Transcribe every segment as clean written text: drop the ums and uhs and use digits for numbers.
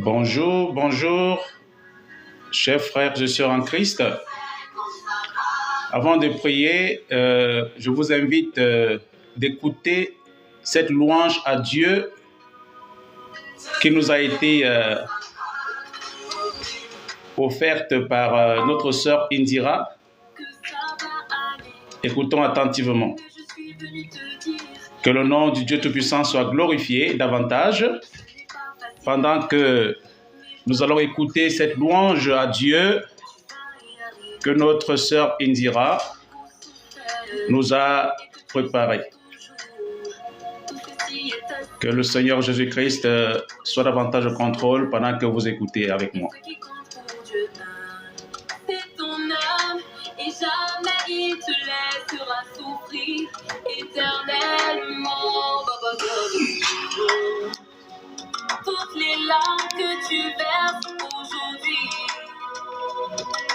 Bonjour, bonjour, chers frères et sœurs en Christ. Avant de prier, je vous invite d'écouter cette louange à Dieu qui nous a été offerte par notre sœur Indira. Écoutons attentivement. Que le nom du Dieu Tout-Puissant soit glorifié davantage pendant que nous allons écouter cette louange à Dieu que notre sœur Indira nous a préparée. Que le Seigneur Jésus-Christ soit davantage au contrôle pendant que vous écoutez avec moi. C'est ton âme et jamais il te laissera souffrir éternellement. Toutes les larmes que tu verses aujourd'hui,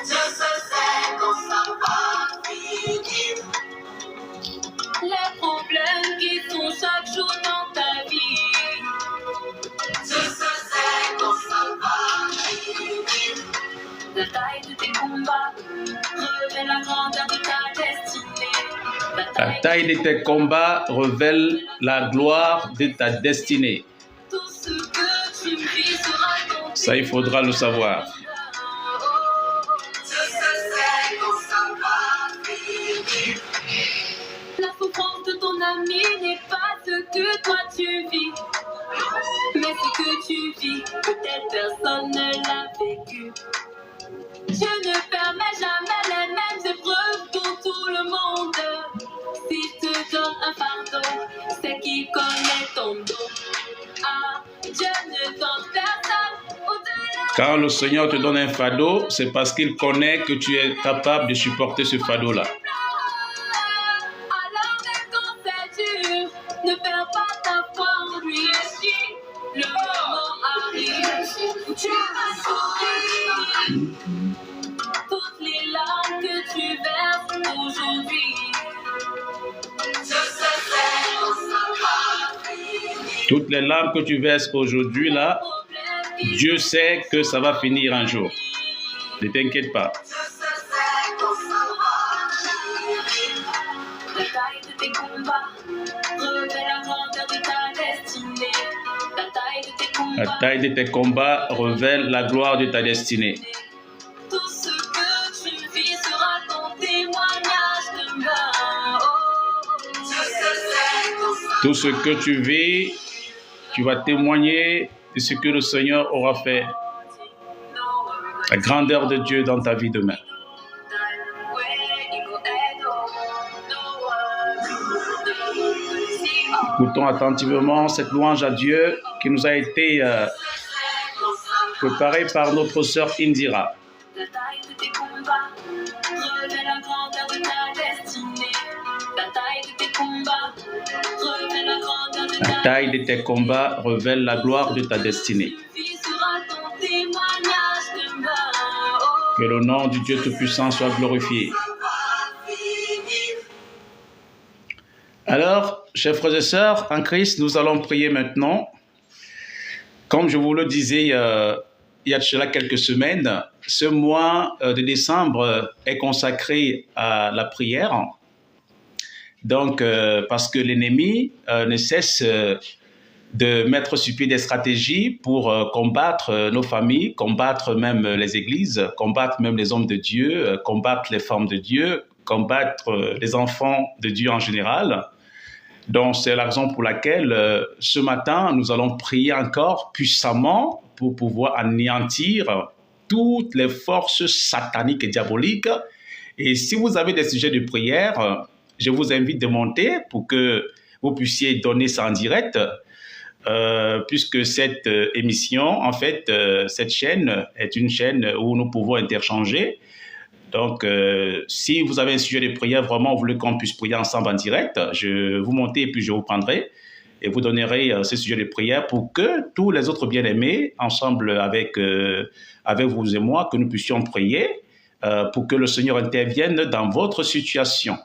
je sais quand ça va finir. Les problèmes qui sont chaque jour dans ta vie, je sais quand ça va finir. La taille de tes combats révèle la grandeur de ta destinée. La taille de tes combats révèle la gloire de ta destinée. Tout ce que tu vis sera ton Ça, il faudra le savoir. Je sais quand ça va finir. La souffrance de ton ami n'est pas ce que toi tu vis, mais ce que tu vis, peut-être personne ne l'a vécu. Dieu ne permet jamais les mêmes épreuves pour tout le monde. S'il te donne un fardeau, c'est qu'il connaît ton dos. Ah, Dieu ne donne personne au-delà. Quand le Seigneur te donne un fardeau, c'est parce qu'il connaît que tu es capable de supporter ce fardeau-là. Alors même quand c'est dur, ne perds pas ta foi en lui. Si le moment arrive où tu vas sourire, toutes les larmes que tu verses aujourd'hui, je sais quand ça va finir. Toutes les larmes que tu verses aujourd'hui, là, Dieu sait que ça va finir un jour. Ne t'inquiète pas. Je sais quand ça va finir. La taille de tes combats révèle la grandeur de ta destinée. La taille de tes combats. La taille de tes combats révèle la gloire de ta destinée. Tout ce que tu vis sera ton témoignage demain. Oh, je sais quand ça. Tout ce que tu vis, tu vas témoigner de ce que le Seigneur aura fait. La grandeur de Dieu dans ta vie demain. Écoutons attentivement cette louange à Dieu qui nous a été préparée par notre sœur Indira. La taille de tes combats révèle la grandeur de ta destinée. La taille de tes combats révèle la grandeur de La ta taille de tes combats révèle la gloire de ta destinée. vie sera ton témoignage demain. Oh, Que le nom du Dieu Tout-Puissant soit glorifié. Alors, chers frères et sœurs en Christ, nous allons prier maintenant. Comme je vous le disais il y a de cela quelques semaines, ce mois de décembre est consacré à la prière. Donc, parce que l'ennemi ne cesse de mettre sur pied des stratégies pour combattre nos familles, combattre même les églises, combattre même les hommes de Dieu, combattre les femmes de Dieu, combattre les enfants de Dieu en général. Donc, c'est la raison pour laquelle ce matin, nous allons prier encore puissamment pour pouvoir anéantir toutes les forces sataniques et diaboliques. Et si vous avez des sujets de prière, je vous invite de monter pour que vous puissiez donner ça en direct, puisque cette émission, en fait, cette chaîne est une chaîne où nous pouvons interchanger. Donc, si vous avez un sujet de prière, vraiment, vous voulez qu'on puisse prier ensemble en direct, je vous montez et puis je vous prendrai et vous donnerez ce sujet de prière pour que tous les autres bien-aimés, ensemble avec vous et moi, que nous puissions prier pour que le Seigneur intervienne dans votre situation.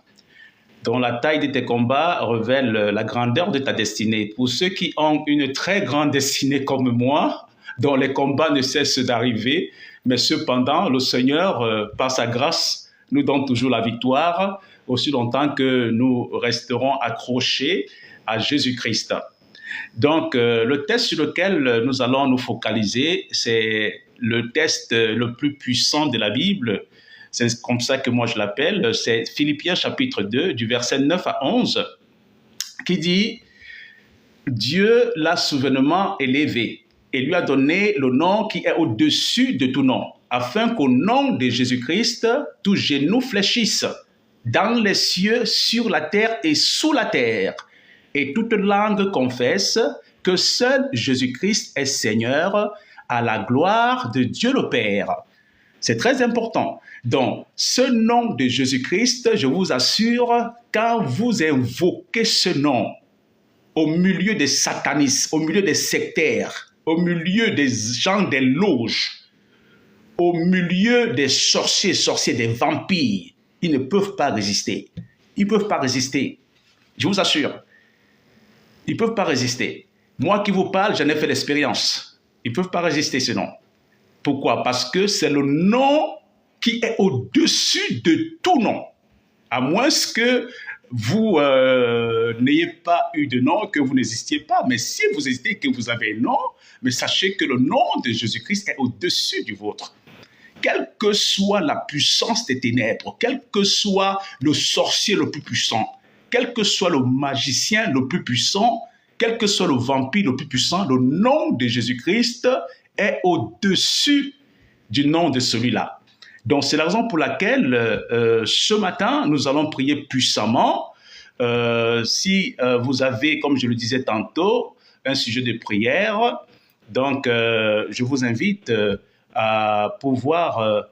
dont la taille de tes combats révèle la grandeur de ta destinée. Pour ceux qui ont une très grande destinée comme moi, dont les combats ne cessent d'arriver, mais cependant, le Seigneur, par sa grâce, nous donne toujours la victoire, aussi longtemps que nous resterons accrochés à Jésus-Christ. Donc, le test sur lequel nous allons nous focaliser, c'est le test le plus puissant de la Bible. C'est comme ça que moi je l'appelle. C'est Philippiens chapitre 2, du verset 9 à 11, qui dit « Dieu l'a souverainement élevé et lui a donné le nom qui est au-dessus de tout nom, afin qu'au nom de Jésus-Christ, tout genou fléchisse, dans les cieux, sur la terre et sous la terre, et toute langue confesse que seul Jésus-Christ est Seigneur, à la gloire de Dieu le Père. » C'est très important. Donc, ce nom de Jésus-Christ, je vous assure, quand vous invoquez ce nom, au milieu des satanistes, au milieu des sectaires, au milieu des gens des loges, au milieu des sorciers, des vampires, ils ne peuvent pas résister. Ils ne peuvent pas résister. Je vous assure. Ils ne peuvent pas résister. Moi qui vous parle, j'en ai fait l'expérience. Ils ne peuvent pas résister ce nom. Pourquoi? Parce que c'est le nom qui est au-dessus de tout nom. À moins que vous n'ayez pas eu de nom, que vous n'existiez pas. Mais si vous hésitez, que vous avez un nom, mais sachez que le nom de Jésus-Christ est au-dessus du vôtre. Quelle que soit la puissance des ténèbres, quel que soit le sorcier le plus puissant, quel que soit le magicien le plus puissant, quel que soit le vampire le plus puissant, le nom de Jésus-Christ est au-dessus du nom de celui-là. Donc, c'est la raison pour laquelle ce matin, nous allons prier puissamment. Si vous avez, comme je le disais tantôt, un sujet de prière, donc je vous invite à pouvoir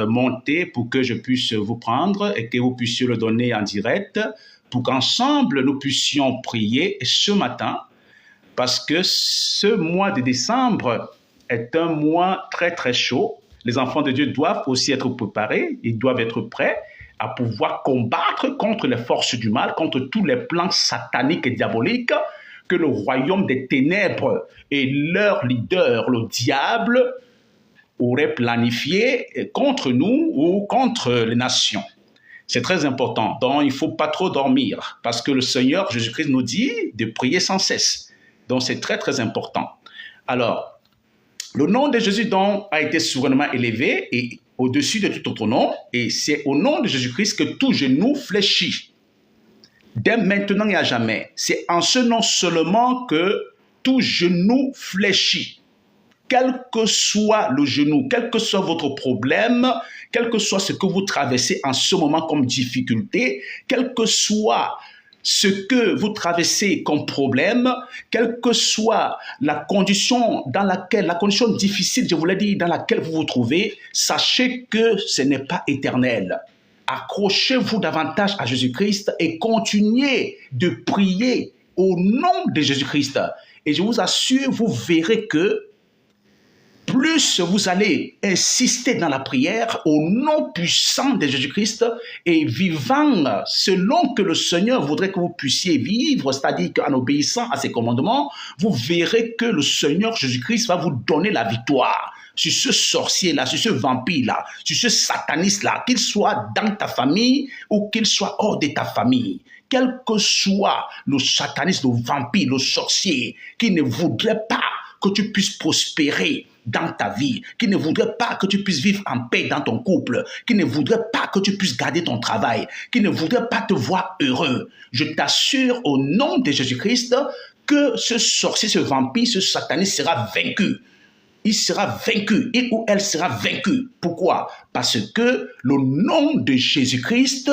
monter pour que je puisse vous prendre et que vous puissiez le donner en direct pour qu'ensemble nous puissions prier ce matin, parce que ce mois de décembre est un mois très très chaud. Les enfants de Dieu doivent aussi être préparés, ils doivent être prêts à pouvoir combattre contre les forces du mal, contre tous les plans sataniques et diaboliques que le royaume des ténèbres et leur leader, le diable, auraient planifié contre nous ou contre les nations. C'est très important, donc il ne faut pas trop dormir, parce que le Seigneur Jésus-Christ nous dit de prier sans cesse. Donc c'est très très important. Alors, le nom de Jésus donc a été souverainement élevé et au-dessus de tout autre nom, et c'est au nom de Jésus-Christ que tout genou fléchit. Dès maintenant et à jamais, c'est en ce nom seulement que tout genou fléchit. Quel que soit le genou, quel que soit votre problème, quel que soit ce que vous traversez en ce moment comme difficulté, quel que soit ce que vous traversez comme problème, quelle que soit la condition dans laquelle, la condition difficile, je vous l'ai dit, dans laquelle vous vous trouvez, sachez que ce n'est pas éternel. Accrochez-vous davantage à Jésus-Christ et continuez de prier au nom de Jésus-Christ. Et je vous assure, vous verrez que plus vous allez insister dans la prière au nom puissant de Jésus-Christ et vivant selon que le Seigneur voudrait que vous puissiez vivre, c'est-à-dire qu'en obéissant à ses commandements, vous verrez que le Seigneur Jésus-Christ va vous donner la victoire sur ce sorcier-là, sur ce vampire-là, sur ce sataniste-là, qu'il soit dans ta famille ou qu'il soit hors de ta famille. Quel que soit le sataniste, le vampire, le sorcier, qui ne voudrait pas que tu puisses prospérer dans ta vie, qui ne voudrait pas que tu puisses vivre en paix dans ton couple, qui ne voudrait pas que tu puisses garder ton travail, qui ne voudrait pas te voir heureux. Je t'assure au nom de Jésus-Christ que ce sorcier, ce vampire, ce sataniste sera vaincu. Il sera vaincu, il ou elle sera vaincue. Pourquoi? Parce que le nom de Jésus-Christ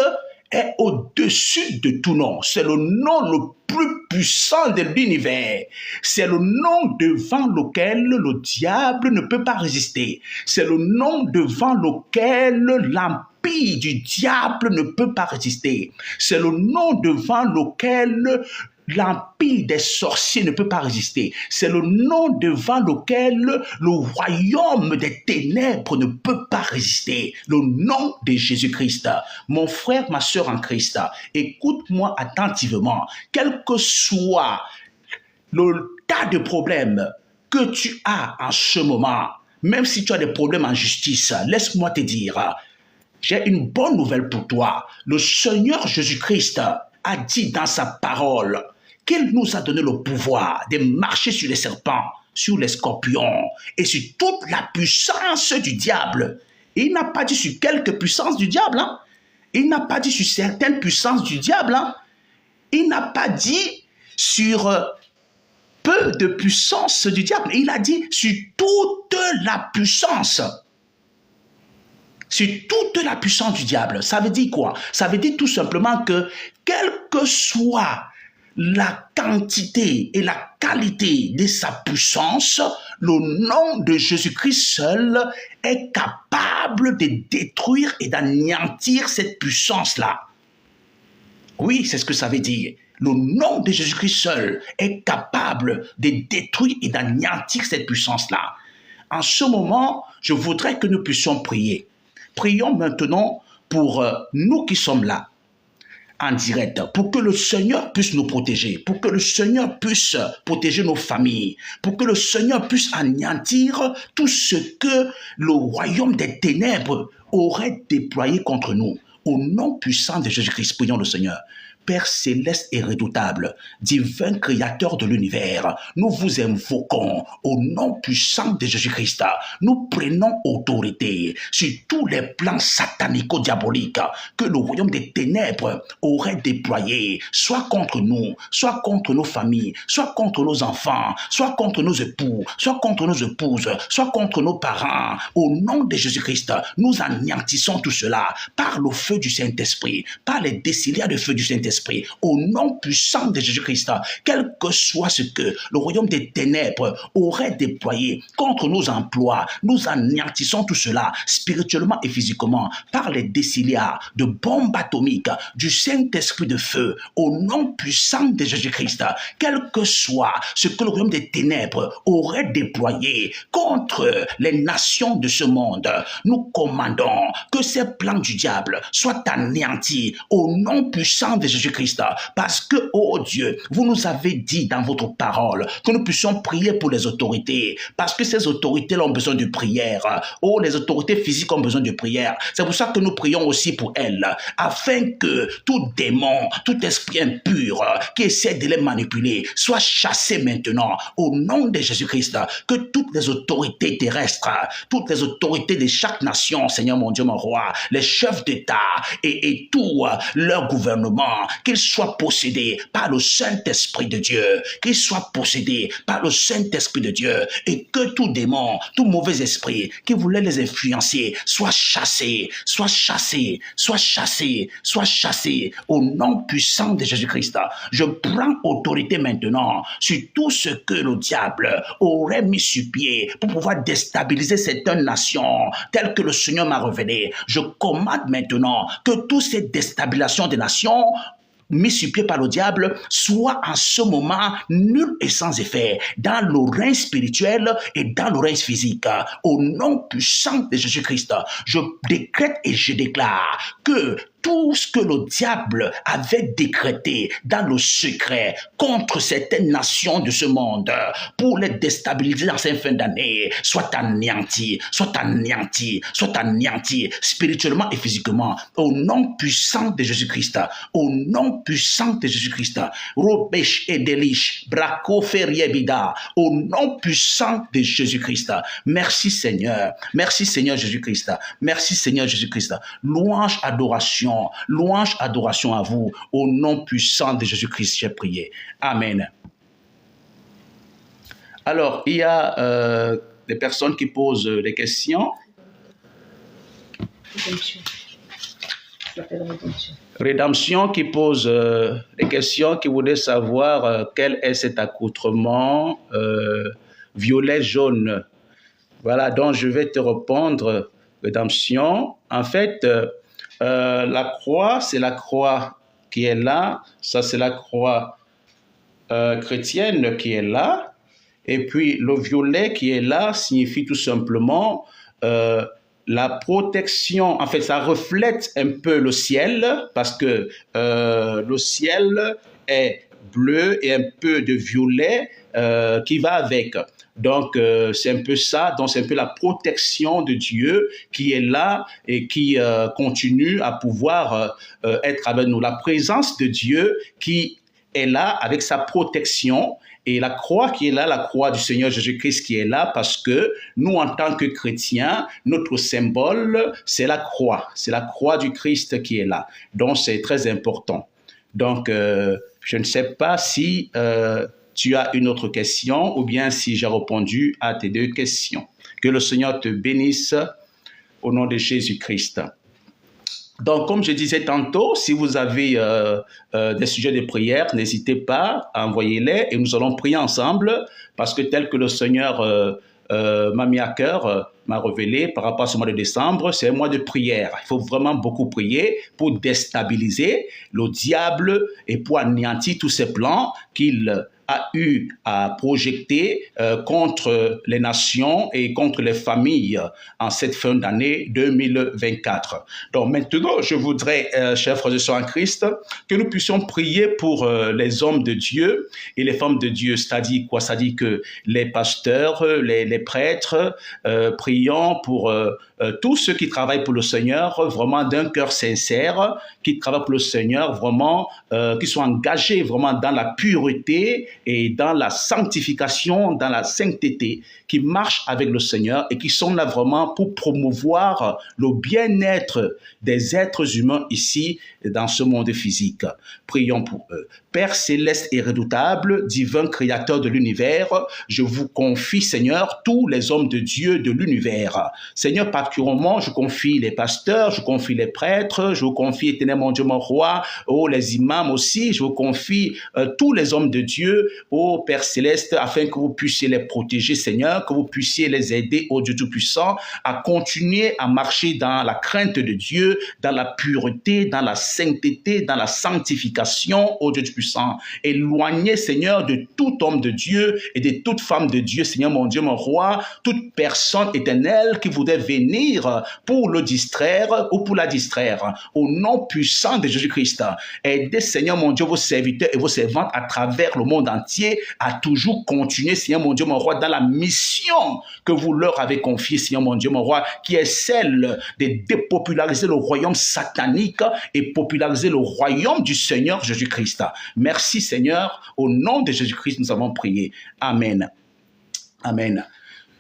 est au-dessus de tout nom. C'est le nom le plus puissant de l'univers. C'est le nom devant lequel le diable ne peut pas résister. C'est le nom devant lequel l'empire du diable ne peut pas résister. C'est le nom devant lequel l'empire des sorciers ne peut pas résister. C'est le nom devant lequel le royaume des ténèbres ne peut pas résister. Le nom de Jésus-Christ. Mon frère, ma sœur en Christ, écoute-moi attentivement. Quel que soit le tas de problèmes, que tu as en ce moment, même si tu as des problèmes en justice, laisse-moi te dire, j'ai une bonne nouvelle pour toi. Le Seigneur Jésus-Christ a dit dans sa parole qu'il nous a donné le pouvoir de marcher sur les serpents, sur les scorpions et sur toute la puissance du diable. Et il n'a pas dit sur quelques puissances du diable. Hein? Il n'a pas dit sur certaines puissances du diable. Hein? Il n'a pas dit sur peu de puissance du diable. Il a dit sur toute la puissance. Sur toute la puissance du diable. Ça veut dire quoi? Ça veut dire tout simplement que quelle que soit la quantité et la qualité de sa puissance, le nom de Jésus-Christ seul est capable de détruire et d'anéantir cette puissance-là. Oui, c'est ce que ça veut dire. Le nom de Jésus-Christ seul est capable de détruire et d'anéantir cette puissance-là. En ce moment, je voudrais que nous puissions prier. Prions maintenant pour nous qui sommes là, en direct, pour que le Seigneur puisse nous protéger, pour que le Seigneur puisse protéger nos familles, pour que le Seigneur puisse anéantir tout ce que le royaume des ténèbres aurait déployé contre nous. Au nom puissant de Jésus-Christ, prions le Seigneur. Père céleste et redoutable, divin créateur de l'univers, nous vous invoquons au nom puissant de Jésus-Christ. Nous prenons autorité sur tous les plans satanico-diaboliques que le royaume des ténèbres aurait déployés, soit contre nous, soit contre nos familles, soit contre nos enfants, soit contre nos époux, soit contre nos épouses, soit contre nos parents. Au nom de Jésus-Christ, nous anéantissons tout cela par le feu du Saint-Esprit, par les déciliats de feu du Saint-Esprit. Au nom puissant de Jésus-Christ, quel que soit ce que le royaume des ténèbres aurait déployé contre nos emplois, nous anéantissons tout cela spirituellement et physiquement par les déciliats de bombes atomiques du Saint-Esprit de feu. Au nom puissant de Jésus-Christ, quel que soit ce que le royaume des ténèbres aurait déployé contre les nations de ce monde, nous commandons que ces plans du diable soient anéantis au nom puissant de Jésus-Christ, parce que, oh Dieu, vous nous avez dit dans votre parole que nous puissions prier pour les autorités, parce que ces autorités ont besoin de prière. Oh, les autorités physiques ont besoin de prière. C'est pour ça que nous prions aussi pour elles, afin que tout démon, tout esprit impur qui essaie de les manipuler soit chassé maintenant au nom de Jésus-Christ. Que toutes les autorités terrestres, toutes les autorités de chaque nation, Seigneur mon Dieu, mon roi, les chefs d'État et tout leur gouvernement, qu'ils soient possédés par le Saint-Esprit de Dieu, qu'ils soient possédés par le Saint-Esprit de Dieu, et que tout démon, tout mauvais esprit qui voulait les influencer soit chassé, soit chassé, soit chassé, soit chassé au nom puissant de Jésus-Christ. Je prends autorité maintenant sur tout ce que le diable aurait mis sur pied pour pouvoir déstabiliser certaines nations telles que le Seigneur m'a révélé. Je commande maintenant que toutes ces déstabilisations des nations mis sur pied par le diable, soit en ce moment nul et sans effet dans le règne spirituel et dans le règne physique. Au nom puissant de Jésus-Christ, je décrète et je déclare que tout ce que le diable avait décrété dans le secret contre certaines nations de ce monde pour les déstabiliser dans ces fins d'année, soit anéanti, soit anéanti, soit anéanti spirituellement et physiquement. Au nom puissant de Jésus-Christ, au nom puissant de Jésus-Christ, Robesh et Delish, Braco Feriebida, au nom puissant de Jésus-Christ. Merci Seigneur, merci Seigneur Jésus-Christ, merci Seigneur Jésus-Christ. Louange, adoration à vous. Au nom puissant de Jésus-Christ, j'ai prié. Amen. Alors, il y a des personnes qui posent des questions. Rédemption qui pose des questions, qui voulait savoir quel est cet accoutrement violet jaune. Voilà, donc je vais te répondre, Rédemption. En fait, la croix, c'est la croix qui est là. Ça, c'est la croix chrétienne qui est là. Et puis, le violet qui est là signifie tout simplement la protection. En fait, ça reflète un peu le ciel parce que le ciel est bleu et un peu de violet. qui va avec. Donc, c'est un peu ça, donc c'est un peu la protection de Dieu qui est là et qui continue à pouvoir être avec nous. La présence de Dieu qui est là avec sa protection et la croix qui est là, la croix du Seigneur Jésus-Christ qui est là parce que nous, en tant que chrétiens, notre symbole, c'est la croix du Christ qui est là. Donc, c'est très important. Donc, je ne sais pas si tu as une autre question ou bien si j'ai répondu à tes deux questions. Que le Seigneur te bénisse au nom de Jésus-Christ. Donc, comme je disais tantôt, si vous avez des sujets de prière, n'hésitez pas à envoyer-les et nous allons prier ensemble parce que tel que le Seigneur m'a mis à cœur, m'a révélé par rapport à ce mois de décembre, c'est un mois de prière. Il faut vraiment beaucoup prier pour déstabiliser le diable et pour anéantir tous ses plans qu'il a eu à projeter contre les nations et contre les familles en cette fin d'année 2024. Donc maintenant, je voudrais, chers frères et sœurs en Christ, que nous puissions prier pour les hommes de Dieu et les femmes de Dieu. C'est-à-dire quoi? C'est-à-dire que les pasteurs, les prêtres, prions pour tous ceux qui travaillent pour le Seigneur, vraiment d'un cœur sincère, qui travaillent pour le Seigneur, vraiment, qui sont engagés vraiment dans la pureté et dans la sanctification, dans la sainteté, qui marchent avec le Seigneur et qui sont là vraiment pour promouvoir le bien-être des êtres humains ici dans ce monde physique. Prions pour eux. Père céleste et redoutable, divin créateur de l'univers, je vous confie, Seigneur, tous les hommes de Dieu de l'univers. Seigneur, particulièrement, je confie les pasteurs, je confie les prêtres, je vous confie, éternel mon Dieu, mon roi, les imams aussi, je vous confie tous les hommes de Dieu, ô Père céleste, afin que vous puissiez les protéger, Seigneur, que vous puissiez les aider, ô Dieu Tout-Puissant, à continuer à marcher dans la crainte de Dieu, dans la pureté, dans la sainteté, dans la sanctification, ô Dieu Tout-Puissant. Éloignez, Seigneur, de tout homme de Dieu et de toute femme de Dieu, Seigneur mon Dieu, mon roi, toute personne éternelle qui voudrait venir pour le distraire ou pour la distraire. Au nom puissant de Jésus-Christ, aidez, Seigneur mon Dieu, vos serviteurs et vos servantes à travers le monde entier à toujours continuer, Seigneur mon Dieu, mon roi, dans la mission que vous leur avez confiée, Seigneur mon Dieu, mon roi, qui est celle de dépopulariser le royaume satanique et populariser le royaume du Seigneur Jésus-Christ. Merci, Seigneur. Au nom de Jésus-Christ, nous avons prié. Amen. Amen.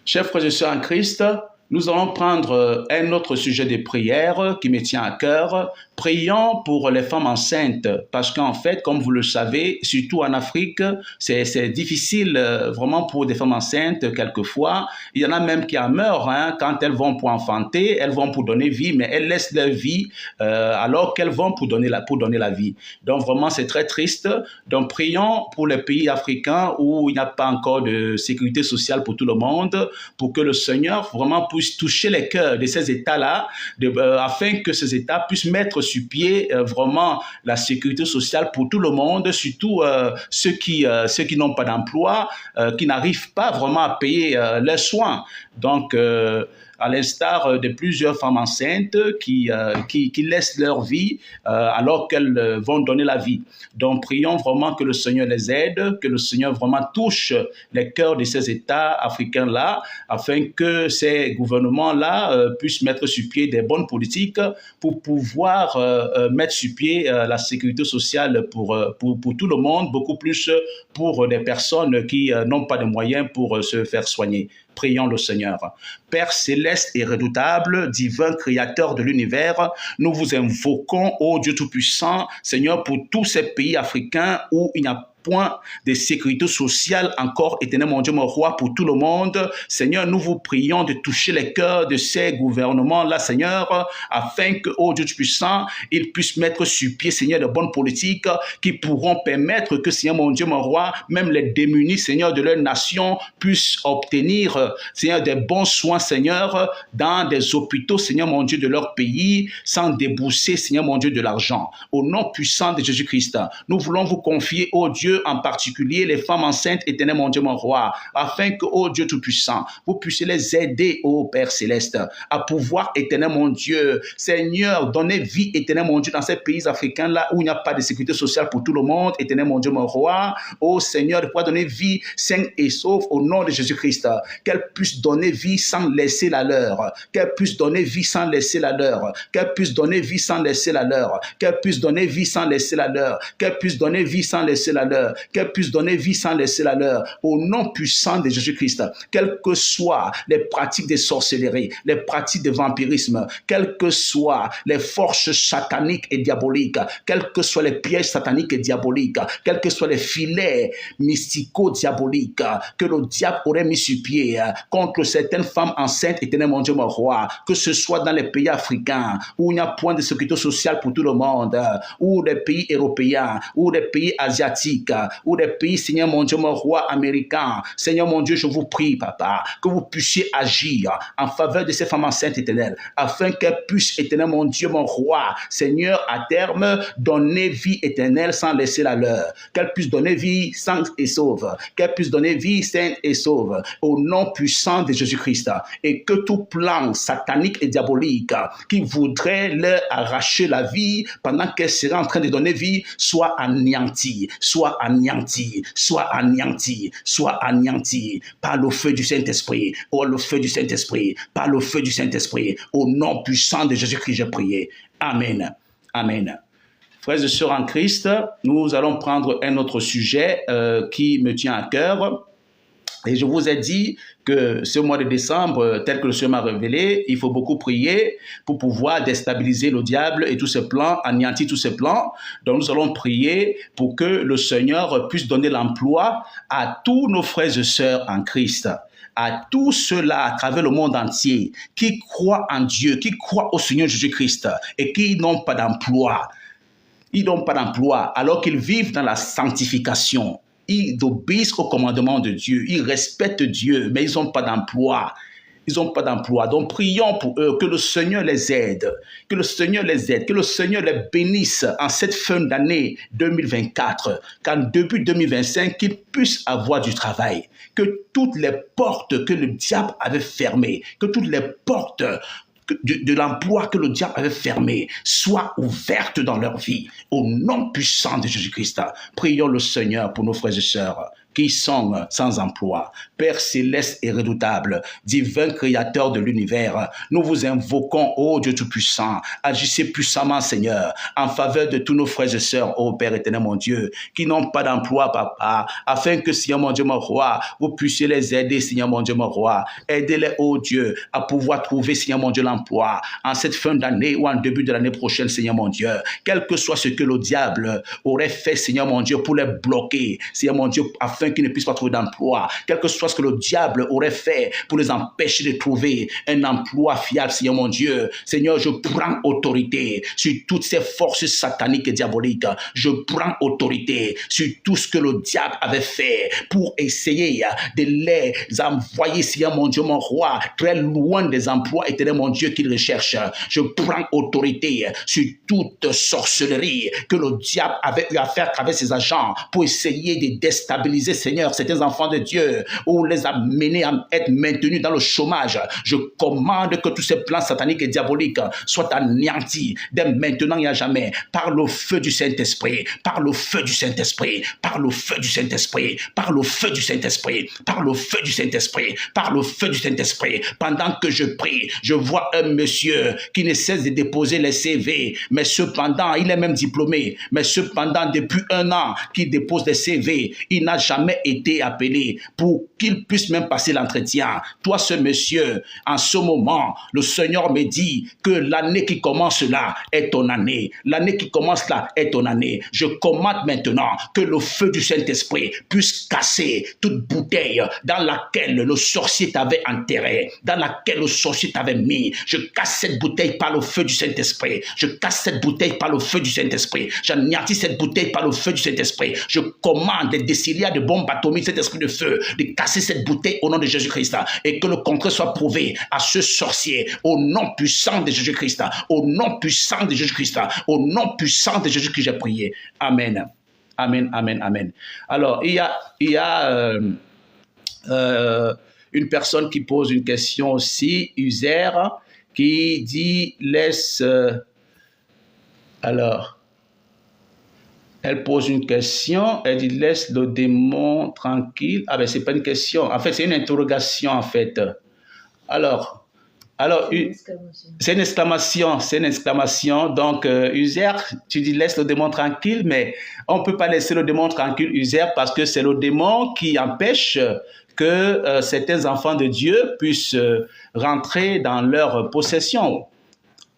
Chers frères et sœurs en Christ, nous allons prendre un autre sujet de prière qui me tient à cœur. Prions pour les femmes enceintes parce qu'en fait, comme vous le savez, surtout en Afrique, c'est difficile vraiment pour des femmes enceintes quelquefois. Il y en a même qui en meurent quand elles vont pour enfanter, elles vont pour donner vie, mais elles laissent leur vie alors qu'elles vont pour donner la vie. Donc vraiment, c'est très triste. Donc prions pour les pays africains où il n'y a pas encore de sécurité sociale pour tout le monde, pour que le Seigneur vraiment puisse toucher les cœurs de ces États-là, afin que ces États puissent mettre sur pied vraiment la sécurité sociale pour tout le monde, surtout ceux qui n'ont pas d'emploi, qui n'arrivent pas vraiment à payer leurs soins. Donc, à l'instar de plusieurs femmes enceintes qui laissent leur vie alors qu'elles vont donner la vie. Donc, prions vraiment que le Seigneur les aide, que le Seigneur vraiment touche les cœurs de ces États africains-là, afin que ces gouvernements-là puissent mettre sur pied des bonnes politiques pour pouvoir mettre sur pied la sécurité sociale pour tout le monde, beaucoup plus pour des personnes qui n'ont pas de moyens pour se faire soigner. Prions le Seigneur. Père céleste et redoutable, divin créateur de l'univers, nous vous invoquons, ô Dieu Tout-Puissant, Seigneur, pour tous ces pays africains où il n'y a point de sécurité sociale encore, éternel mon Dieu, mon roi, pour tout le monde. Seigneur, nous vous prions de toucher les cœurs de ces gouvernements-là, Seigneur, afin que, ô Dieu puissant, ils puissent mettre sur pied, Seigneur, de bonnes politiques qui pourront permettre que, Seigneur, mon Dieu, mon roi, même les démunis, Seigneur, de leur nation puissent obtenir, Seigneur, des bons soins, Seigneur, dans des hôpitaux, Seigneur, mon Dieu, de leur pays, sans débourser, Seigneur, mon Dieu, de l'argent. Au nom puissant de Jésus-Christ, nous voulons vous confier, ô Dieu, Dieu, en particulier les femmes enceintes, éternel mon Dieu, mon roi, afin que, ô Dieu Tout-Puissant, vous puissiez les aider, ô Père Céleste, à pouvoir, éternel mon Dieu, Seigneur, donner vie, éternel mon Dieu, dans ces pays africains-là où il n'y a pas de sécurité sociale pour tout le monde, éternel mon Dieu, mon roi, ô Seigneur, de pouvoir donner vie saine et sauve au nom de Jésus-Christ, qu'elle puisse donner vie sans laisser la leur, qu'elle puisse donner vie sans laisser la leur, qu'elle puisse donner vie sans laisser la leur, qu'elle puisse donner vie sans laisser la leur, qu'elle puisse donner vie sans laisser la leur, qu'elle puisse donner vie sans laisser la leur, au nom puissant de Jésus-Christ, quelles que soient les pratiques de sorcellerie, les pratiques de vampirisme, quelles que soient les forces sataniques et diaboliques, quels que soient les pièges sataniques et diaboliques, quels que soient les filets mystico-diaboliques que le diable aurait mis sur pied contre certaines femmes enceintes, éternel mon Dieu, mon roi, que ce soit dans les pays africains où il n'y a point de sécurité sociale pour tout le monde, ou les pays européens, ou les pays asiatiques, ou les pays, Seigneur mon Dieu, mon roi, américains. Seigneur mon Dieu, je vous prie, Papa, que vous puissiez agir en faveur de ces femmes enceintes éternelles, afin qu'elles puissent, éternel mon Dieu, mon roi, Seigneur, à terme, donner vie éternelle sans laisser la leur, qu'elles puissent donner vie sainte et sauve, qu'elles puissent donner vie sainte et sauve, au nom puissant de Jésus-Christ, et que tout plan satanique et diabolique qui voudrait leur arracher la vie pendant qu'elles seraient en train de donner vie soit anéanti, soit anéanti, soit anéanti, soit anéanti par le feu du Saint-Esprit, par le feu du Saint-Esprit, par le feu du Saint-Esprit, au nom puissant de Jésus-Christ, j'ai prié. Amen. Amen. Frères et sœurs en Christ, nous allons prendre un autre sujet qui me tient à cœur. Et je vous ai dit que ce mois de décembre, tel que le Seigneur m'a révélé, il faut beaucoup prier pour pouvoir déstabiliser le diable et tous ses plans, anéantir tous ses plans. Donc nous allons prier pour que le Seigneur puisse donner l'emploi à tous nos frères et sœurs en Christ, à tous ceux-là à travers le monde entier qui croient en Dieu, qui croient au Seigneur Jésus-Christ et qui n'ont pas d'emploi. Ils n'ont pas d'emploi alors qu'ils vivent dans la sanctification. Ils obéissent au commandement de Dieu, ils respectent Dieu, mais ils n'ont pas d'emploi. Ils n'ont pas d'emploi. Donc prions pour eux, que le Seigneur les aide, que le Seigneur les aide, que le Seigneur les bénisse en cette fin d'année 2024, qu'en début 2025, qu'ils puissent avoir du travail, que toutes les portes que le diable avait fermées, que toutes les portes de l'emploi que le diable avait fermé soit ouverte dans leur vie. Au nom puissant de Jésus-Christ, prions le Seigneur pour nos frères et sœurs qui sont sans emploi. Père céleste et redoutable, divin créateur de l'univers, nous vous invoquons, ô Dieu Tout-Puissant, agissez puissamment, Seigneur, en faveur de tous nos frères et sœurs, ô Père éternel, mon Dieu, qui n'ont pas d'emploi, Papa, afin que, Seigneur mon Dieu, mon roi, vous puissiez les aider, Seigneur mon Dieu, mon roi. Aidez-les, ô Dieu, à pouvoir trouver, Seigneur mon Dieu, l'emploi en cette fin d'année ou en début de l'année prochaine, Seigneur mon Dieu. Quel que soit ce que le diable aurait fait, Seigneur mon Dieu, pour les bloquer, Seigneur mon Dieu, afin qu'ils ne puissent pas trouver d'emploi, quel que soit ce que le diable aurait fait pour les empêcher de trouver un emploi fiable, Seigneur mon Dieu. Seigneur, je prends autorité sur toutes ces forces sataniques et diaboliques. Je prends autorité sur tout ce que le diable avait fait pour essayer de les envoyer, Seigneur mon Dieu, mon roi, très loin des emplois éternels, mon Dieu, qu'ils recherchent. Je prends autorité sur toute sorcellerie que le diable avait eu à faire à travers ses agents pour essayer de déstabiliser, Seigneur, certains enfants de Dieu, ou les amener à être maintenus dans le chômage. Je commande que tous ces plans sataniques et diaboliques soient anéantis dès maintenant et à jamais par le feu du Saint-Esprit, par le feu du Saint-Esprit, par le feu du Saint-Esprit, par le feu du Saint-Esprit, par le feu du Saint-Esprit, par le feu du Saint-Esprit. Pendant que je prie, je vois un monsieur qui ne cesse de déposer les CV, mais cependant, il est même diplômé, mais cependant, depuis 1 an qu'il dépose les CV, il n'a jamais été appelé pour qu'il puisse même passer l'entretien. Toi, ce monsieur, en ce moment, le Seigneur me dit que l'année qui commence là est ton année. L'année qui commence là est ton année. Je commande maintenant que le feu du Saint-Esprit puisse casser toute bouteille dans laquelle le sorcier t'avait enterré, dans laquelle le sorcier t'avait mis. Je casse cette bouteille par le feu du Saint-Esprit. Je casse cette bouteille par le feu du Saint-Esprit. J'anéantis cette bouteille par le feu du Saint-Esprit. Je commande des décilias de bombes atomiques, cet esprit de feu, de casser cette bouteille au nom de Jésus-Christ et que le contraire soit prouvé à ce sorcier au nom puissant de Jésus-Christ, au nom puissant de Jésus-Christ, au nom puissant de Jésus que j'ai prié. Amen. Amen, amen, amen. Alors, il y a une personne qui pose une question aussi, User, qui dit laisse. Alors, elle pose une question, elle dit laisse le démon tranquille. Ah ben c'est pas une question, en fait c'est une interrogation en fait. Alors c'est une exclamation. Donc, User, tu dis laisse le démon tranquille, mais on ne peut pas laisser le démon tranquille, User, parce que c'est le démon qui empêche que certains enfants de Dieu puissent rentrer dans leur possession.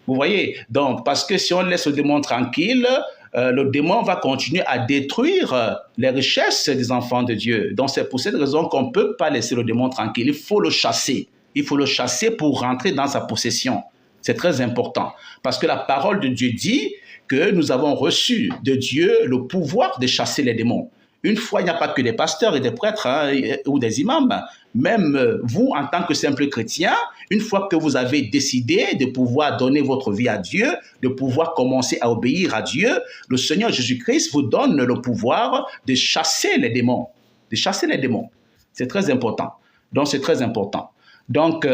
Vous voyez? Donc, parce que si on laisse le démon tranquille, le démon va continuer à détruire les richesses des enfants de Dieu. Donc, c'est pour cette raison qu'on ne peut pas laisser le démon tranquille. Il faut le chasser. Il faut le chasser pour rentrer dans sa possession. C'est très important. Parce que la parole de Dieu dit que nous avons reçu de Dieu le pouvoir de chasser les démons. Une fois, il n'y a pas que des pasteurs et des prêtres ou des imams. Même vous, en tant que simple chrétien, une fois que vous avez décidé de pouvoir donner votre vie à Dieu, de pouvoir commencer à obéir à Dieu, le Seigneur Jésus-Christ vous donne le pouvoir de chasser les démons. De chasser les démons. C'est très important. Donc, c'est très important. Donc,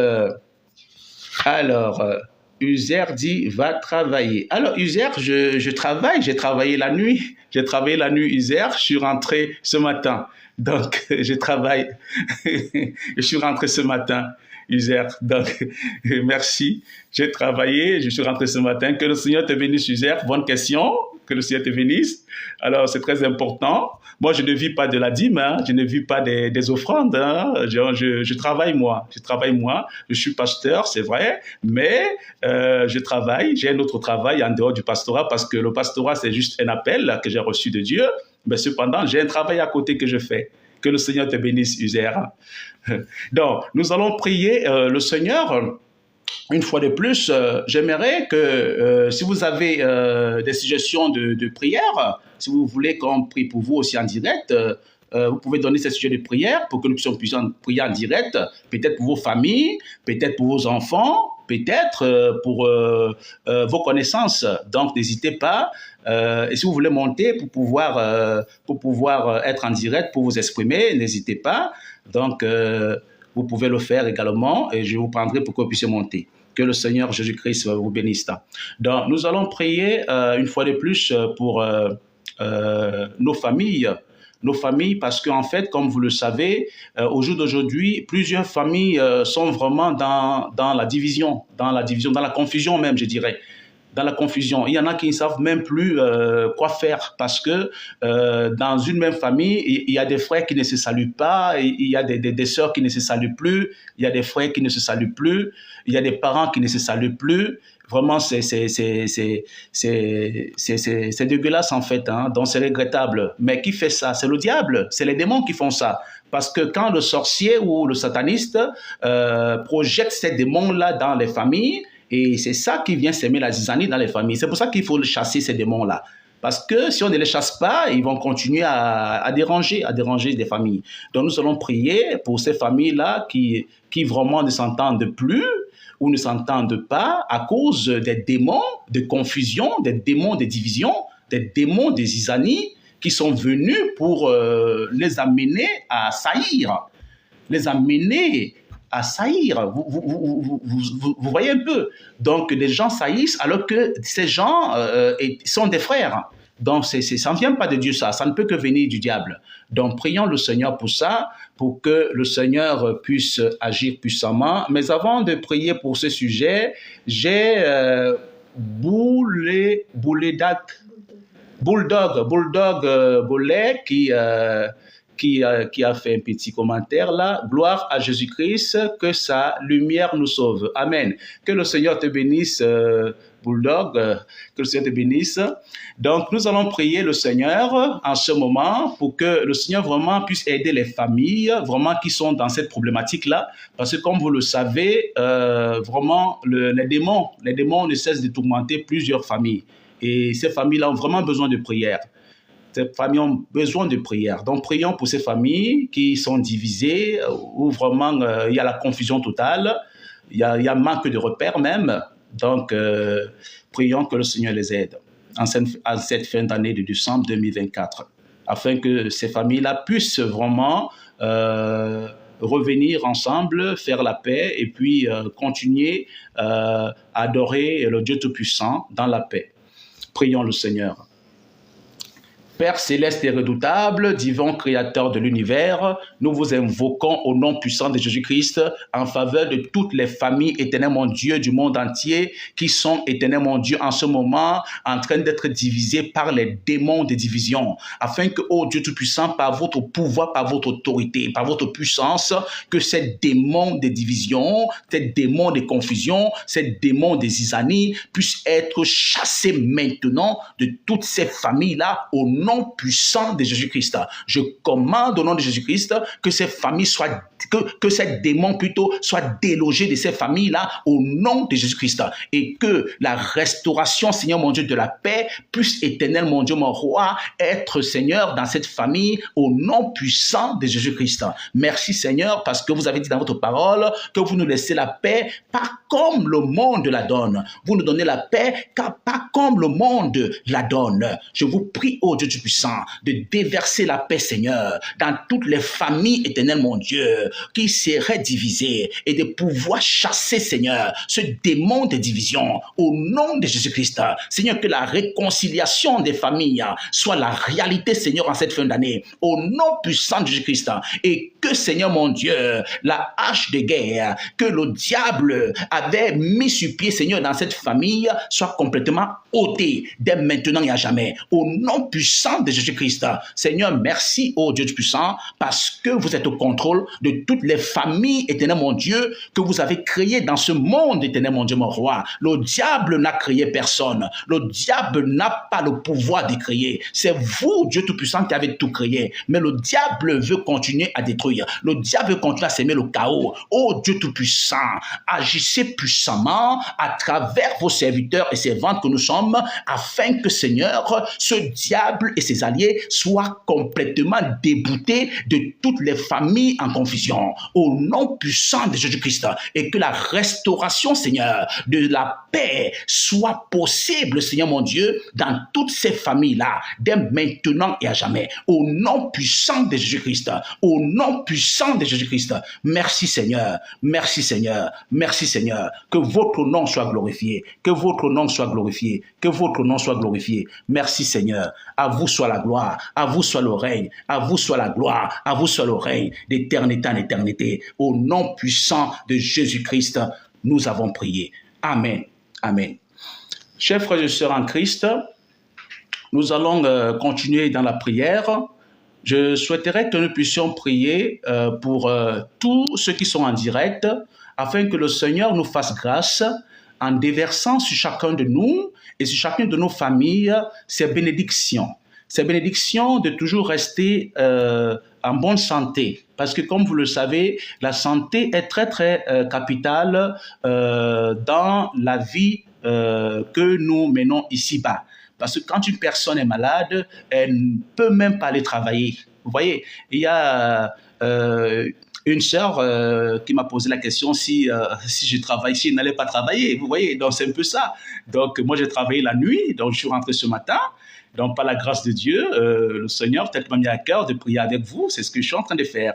User dit, va travailler. Alors, User, je travaille, j'ai travaillé la nuit. J'ai travaillé la nuit, User, je suis rentré ce matin. Donc, je travaille. Je suis rentré ce matin, User. Donc, merci. J'ai travaillé, je suis rentré ce matin. Que le Seigneur te bénisse, User. Bonne question. Que le Seigneur te bénisse. Alors, c'est très important. Moi, je ne vis pas de la dîme, hein. Je ne vis pas des offrandes. Hein. Je travaille, moi. Je travaille, moi. Je suis pasteur, c'est vrai, mais je travaille. J'ai un autre travail en dehors du pastorat parce que le pastorat, c'est juste un appel que j'ai reçu de Dieu. Mais cependant, j'ai un travail à côté que je fais. Que le Seigneur te bénisse, User. Donc, nous allons prier le Seigneur. Une fois de plus, j'aimerais que si vous avez des suggestions de prière, si vous voulez qu'on prie pour vous aussi en direct, vous pouvez donner ces sujets de prière pour que nous puissions prier en direct, peut-être pour vos familles, peut-être pour vos enfants, peut-être pour vos connaissances. Donc, n'hésitez pas. Et si vous voulez monter pour pouvoir être en direct, pour vous exprimer, n'hésitez pas. Donc, vous pouvez le faire également et je vous prendrai pour que vous puissiez monter. Que le Seigneur Jésus-Christ vous bénisse. Donc, nous allons prier une fois de plus pour nos familles. Nos familles, parce qu'en fait, comme vous le savez, au jour d'aujourd'hui, plusieurs familles sont vraiment dans la division, dans la confusion même, je dirais. Dans la confusion. Il y en a qui ne savent même plus quoi faire parce que dans une même famille, il y a des frères qui ne se saluent pas, il y a des sœurs qui ne se saluent plus, il y a des frères qui ne se saluent plus, il y a des parents qui ne se saluent plus. Vraiment, c'est dégueulasse en fait, hein? Donc c'est regrettable. Mais qui fait ça? C'est le diable, c'est les démons qui font ça. Parce que quand le sorcier ou le sataniste projette ces démons-là dans les familles, et c'est ça qui vient s'aimer la zizanie dans les familles. C'est pour ça qu'il faut chasser ces démons-là. Parce que si on ne les chasse pas, ils vont continuer à déranger des familles. Donc nous allons prier pour ces familles-là qui vraiment ne s'entendent plus ou ne s'entendent pas à cause des démons de confusion, des démons de division, des démons de zizanie qui sont venus pour les amener à saillir, les amener à saillir. Vous voyez un peu. Donc, les gens saillissent alors que ces gens sont des frères. Donc, ça ne vient pas de Dieu, ça ne peut que venir du diable. Donc, prions le Seigneur pour ça, pour que le Seigneur puisse agir puissamment. Mais avant de prier pour ce sujet, j'ai Bulldog Bollet qui a fait un petit commentaire là. Gloire à Jésus-Christ, que sa lumière nous sauve. Amen. Que le Seigneur te bénisse, Bulldog, que le Seigneur te bénisse. Donc, nous allons prier le Seigneur en ce moment pour que le Seigneur vraiment puisse aider les familles vraiment qui sont dans cette problématique-là. Parce que comme vous le savez, vraiment, les démons ne cessent de tourmenter plusieurs familles. Et ces familles-là ont vraiment besoin de prière. Ces familles ont besoin de prière. Donc, prions pour ces familles qui sont divisées, où vraiment il y a la confusion totale, il y a manque de repères même. Donc, prions que le Seigneur les aide en cette fin d'année de décembre 2024. afin que ces familles-là puissent vraiment revenir ensemble, faire la paix et puis continuer à adorer le Dieu Tout-Puissant dans la paix. Prions le Seigneur. Père céleste et redoutable, divin créateur de l'univers, nous vous invoquons au nom puissant de Jésus-Christ en faveur de toutes les familles, éternel mon Dieu, du monde entier, qui sont, éternel mon Dieu, en ce moment, en train d'être divisées par les démons de division, afin que, ô Dieu Tout-Puissant, par votre pouvoir, par votre autorité, par votre puissance, que ces démons de division, ces démons de confusion, ces démons de zizanie puissent être chassés maintenant de toutes ces familles-là au nom puissant de Jésus-Christ. Je commande au nom de Jésus-Christ que ces familles soient, que ces démons plutôt soient délogés de ces familles-là au nom de Jésus-Christ et que la restauration, Seigneur mon Dieu, de la paix puisse, éternel mon Dieu, mon roi, être, Seigneur, dans cette famille au nom puissant de Jésus-Christ. Merci, Seigneur, parce que vous avez dit dans votre parole que vous nous laissez la paix, pas comme le monde la donne. Vous nous donnez la paix, car pas comme le monde la donne. Je vous prie, ô Dieu puissant, de déverser la paix, Seigneur, dans toutes les familles, éternel mon Dieu, qui seraient divisées et de pouvoir chasser, Seigneur, ce démon de division au nom de Jésus-Christ. Seigneur, que la réconciliation des familles soit la réalité, Seigneur, en cette fin d'année, au nom puissant de Jésus-Christ. Et que, Seigneur mon Dieu, la hache de guerre que le diable avait mis sur pied, Seigneur, dans cette famille, soit complètement ôtée dès maintenant et à jamais, au nom puissant de Jésus-Christ. Seigneur, merci, ô Dieu puissant, parce que vous êtes au contrôle de toutes les familles, éternel mon Dieu, que vous avez créées dans ce monde, éternel mon Dieu, mon roi. Le diable n'a créé personne. Le diable n'a pas le pouvoir de créer. C'est vous, Dieu Tout-Puissant, qui avez tout créé. Mais le diable veut continuer à détruire. Le diable veut continuer à s'aimer le chaos. Ô Dieu Tout-Puissant, agissez puissamment à travers vos serviteurs et servantes que nous sommes, afin que, Seigneur, ce diable et ses alliés soient complètement déboutés de toutes les familles en confusion, au nom puissant de Jésus-Christ, et que la restauration, Seigneur, de la paix soit possible, Seigneur mon Dieu, dans toutes ces familles-là, dès maintenant et à jamais, au nom puissant de Jésus-Christ, au nom puissant de Jésus-Christ. Merci Seigneur, merci Seigneur, merci Seigneur, que votre nom soit glorifié, que votre nom soit glorifié, que votre nom soit glorifié. Merci Seigneur, à vous soit la gloire, à vous soit le règne, à vous soit la gloire, à vous soit le règne d'éternité en éternité. Au nom puissant de Jésus-Christ, nous avons prié. Amen. Amen. Chers frères et sœurs en Christ, nous allons continuer dans la prière. Je souhaiterais que nous puissions prier pour tous ceux qui sont en direct, afin que le Seigneur nous fasse grâce en déversant sur chacun de nous et sur chacune de nos familles ses bénédictions. Ces bénédictions de toujours rester en bonne santé. Parce que comme vous le savez, la santé est très très capitale dans la vie que nous menons ici-bas. Parce que quand une personne est malade, elle ne peut même pas aller travailler. Vous voyez, il y a une sœur qui m'a posé la question si je travaille, si je n'allais pas travailler. Vous voyez, donc c'est un peu ça. Donc moi j'ai travaillé la nuit, donc je suis rentré ce matin. Donc par la grâce de Dieu, le Seigneur peut-être m'a mis à cœur de prier avec vous. C'est ce que je suis en train de faire.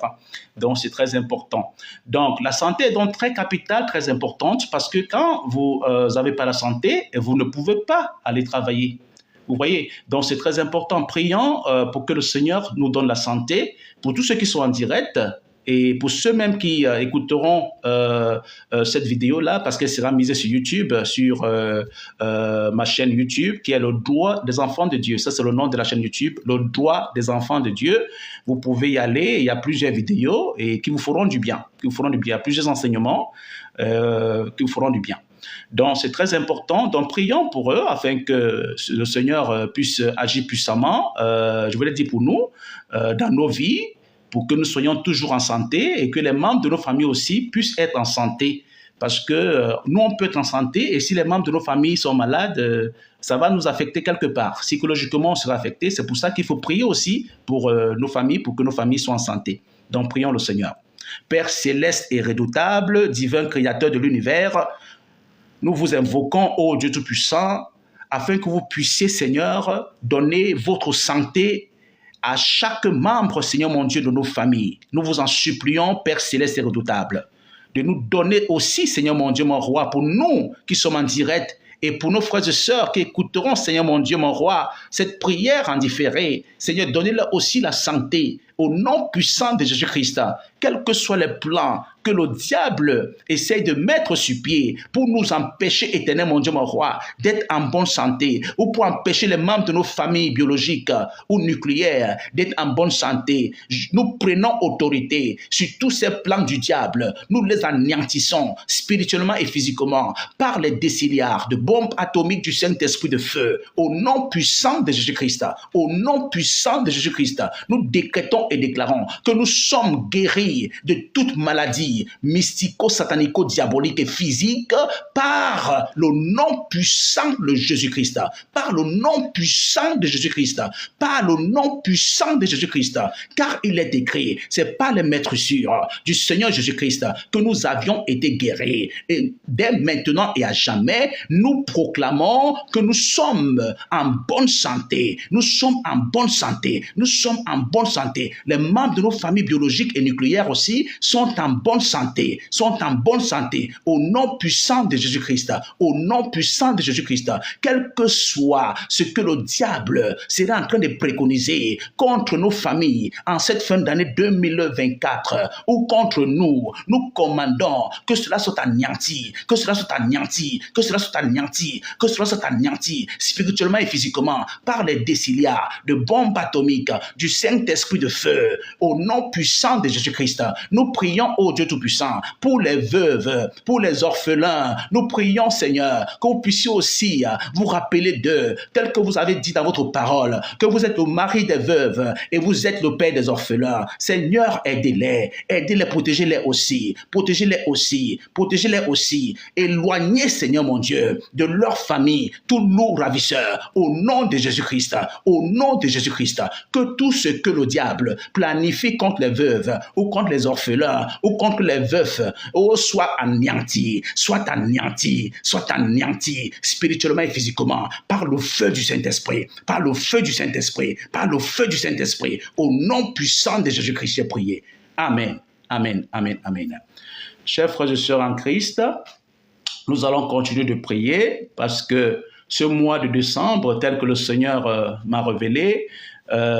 Donc c'est très important. Donc la santé est donc très capitale, très importante, parce que quand vous n'avez pas la santé, vous ne pouvez pas aller travailler. Vous voyez, donc c'est très important. Prions pour que le Seigneur nous donne la santé. Pour tous ceux qui sont en direct, et pour ceux même qui écouteront cette vidéo-là, parce qu'elle sera mise sur YouTube, sur ma chaîne YouTube, qui est Le Doigt des Enfants de Dieu. Ça, c'est le nom de la chaîne YouTube, Le Doigt des Enfants de Dieu. Vous pouvez y aller, il y a plusieurs vidéos et qui vous feront du bien. Qui vous feront du bien. Il y a plusieurs enseignements qui vous feront du bien. Donc, c'est très important. Donc, prions pour eux afin que le Seigneur puisse agir puissamment, je voulais dire pour nous, dans nos vies, pour que nous soyons toujours en santé et que les membres de nos familles aussi puissent être en santé. Parce que nous, on peut être en santé et si les membres de nos familles sont malades, ça va nous affecter quelque part. Psychologiquement, on sera affecté. C'est pour ça qu'il faut prier aussi pour nos familles, pour que nos familles soient en santé. Donc, prions le Seigneur. Père céleste et redoutable, divin créateur de l'univers, nous vous invoquons, ô Dieu Tout-Puissant, afin que vous puissiez, Seigneur, donner votre santé à chaque membre, Seigneur mon Dieu, de nos familles. Nous vous en supplions, Père céleste et redoutable, de nous donner aussi, Seigneur mon Dieu, mon roi, pour nous qui sommes en direct et pour nos frères et sœurs qui écouteront, Seigneur mon Dieu, mon roi, cette prière en différé. Seigneur, donnez-leur aussi la santé au nom puissant de Jésus-Christ, quels que soient les plans que le diable essaye de mettre sur pied pour nous empêcher, éternel mon Dieu, mon roi, d'être en bonne santé, ou pour empêcher les membres de nos familles biologiques ou nucléaires d'être en bonne santé. Nous prenons autorité sur tous ces plans du diable. Nous les anéantissons spirituellement et physiquement par les déciliards de bombes atomiques du Saint-Esprit de feu. Au nom puissant de Jésus-Christ, au nom puissant de Jésus-Christ, nous décrétons et déclarons que nous sommes guéris de toute maladie mystico-satanico-diabolique et physique par le nom puissant de Jésus-Christ, par le nom puissant de Jésus-Christ, par le nom puissant de Jésus-Christ, car il est écrit, c'est par les maîtrissures du Seigneur Jésus-Christ que nous avions été guéris. Et dès maintenant et à jamais, nous proclamons que nous sommes en bonne santé, nous sommes en bonne santé, nous sommes en bonne santé. Les membres de nos familles biologiques et nucléaires aussi sont en bonne santé, au nom puissant de Jésus-Christ, au nom puissant de Jésus-Christ, quel que soit ce que le diable sera en train de préconiser contre nos familles en cette fin d'année 2024 ou contre nous, nous commandons que cela soit anéanti, que cela soit anéanti, que cela soit anéanti, que cela soit anéanti spirituellement et physiquement par les déciliards de bombes atomiques du Saint-Esprit de feu, au nom puissant de Jésus-Christ. Nous prions, ô Dieu Tout-Puissant, pour les veuves, pour les orphelins. Nous prions, Seigneur, que vous puissiez aussi vous rappeler d'eux, tel que vous avez dit dans votre parole, que vous êtes le mari des veuves et vous êtes le père des orphelins. Seigneur, aidez-les, protégez-les aussi, Éloignez, Seigneur mon Dieu, de leur famille, tous nos ravisseurs, au nom de Jésus-Christ, que tout ce que le diable planifie contre les veuves ou contre les orphelins ou contre les veufs, soit anéanti, spirituellement et physiquement, par le feu du Saint-Esprit, au nom puissant de Jésus-Christ, j'ai prié. Amen. Chers frères et sœurs en Christ, nous allons continuer de prier parce que ce mois de décembre, tel que le Seigneur m'a révélé,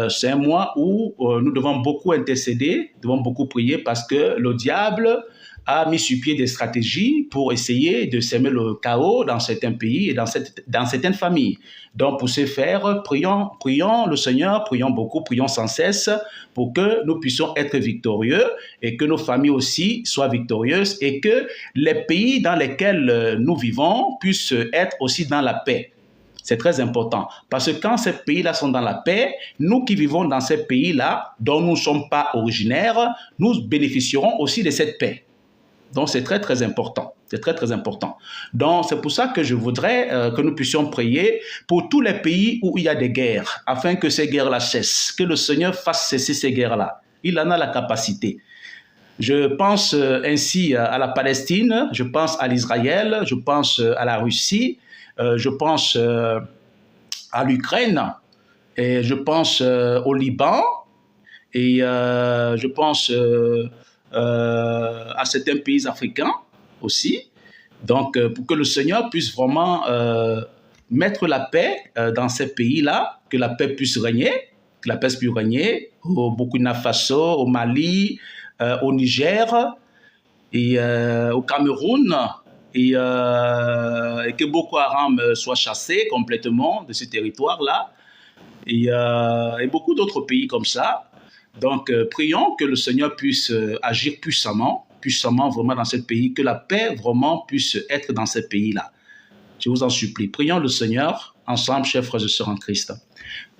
c'est un mois où nous devons beaucoup intercéder, devons beaucoup prier parce que le diable a mis sur pied des stratégies pour essayer de semer le chaos dans certains pays et dans certaines familles. Donc, pour ce faire, prions le Seigneur, prions beaucoup, prions sans cesse pour que nous puissions être victorieux et que nos familles aussi soient victorieuses et que les pays dans lesquels nous vivons puissent être aussi dans la paix. C'est très important parce que quand ces pays-là sont dans la paix, nous qui vivons dans ces pays-là, dont nous ne sommes pas originaires, nous bénéficierons aussi de cette paix. Donc, c'est très, très important. Donc, c'est pour ça que je voudrais que nous puissions prier pour tous les pays où il y a des guerres, afin que ces guerres-là cessent, que le Seigneur fasse cesser ces guerres-là. Il en a la capacité. Je pense ainsi à la Palestine, je pense à l'Israël, je pense à la Russie, je pense à l'Ukraine, et je pense au Liban, et je pense à certains pays africains aussi. Donc, pour que le Seigneur puisse vraiment mettre la paix dans ces pays-là, que la paix puisse régner, au Burkina Faso, au Mali, au Niger et au Cameroun, et que Boko Haram soit chassé complètement de ce territoire-là, et beaucoup d'autres pays comme ça. Donc, prions que le Seigneur puisse agir puissamment vraiment dans ce pays, que la paix vraiment puisse être dans ces pays-là. Je vous en supplie. Prions le Seigneur ensemble, chers frères et sœurs en Christ.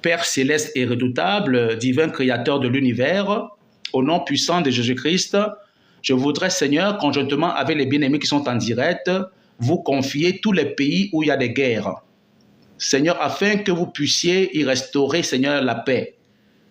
Père céleste et redoutable, divin créateur de l'univers, au nom puissant de Jésus-Christ, je voudrais, Seigneur, conjointement avec les bien-aimés qui sont en direct, vous confier tous les pays où il y a des guerres. Seigneur, afin que vous puissiez y restaurer, Seigneur, la paix.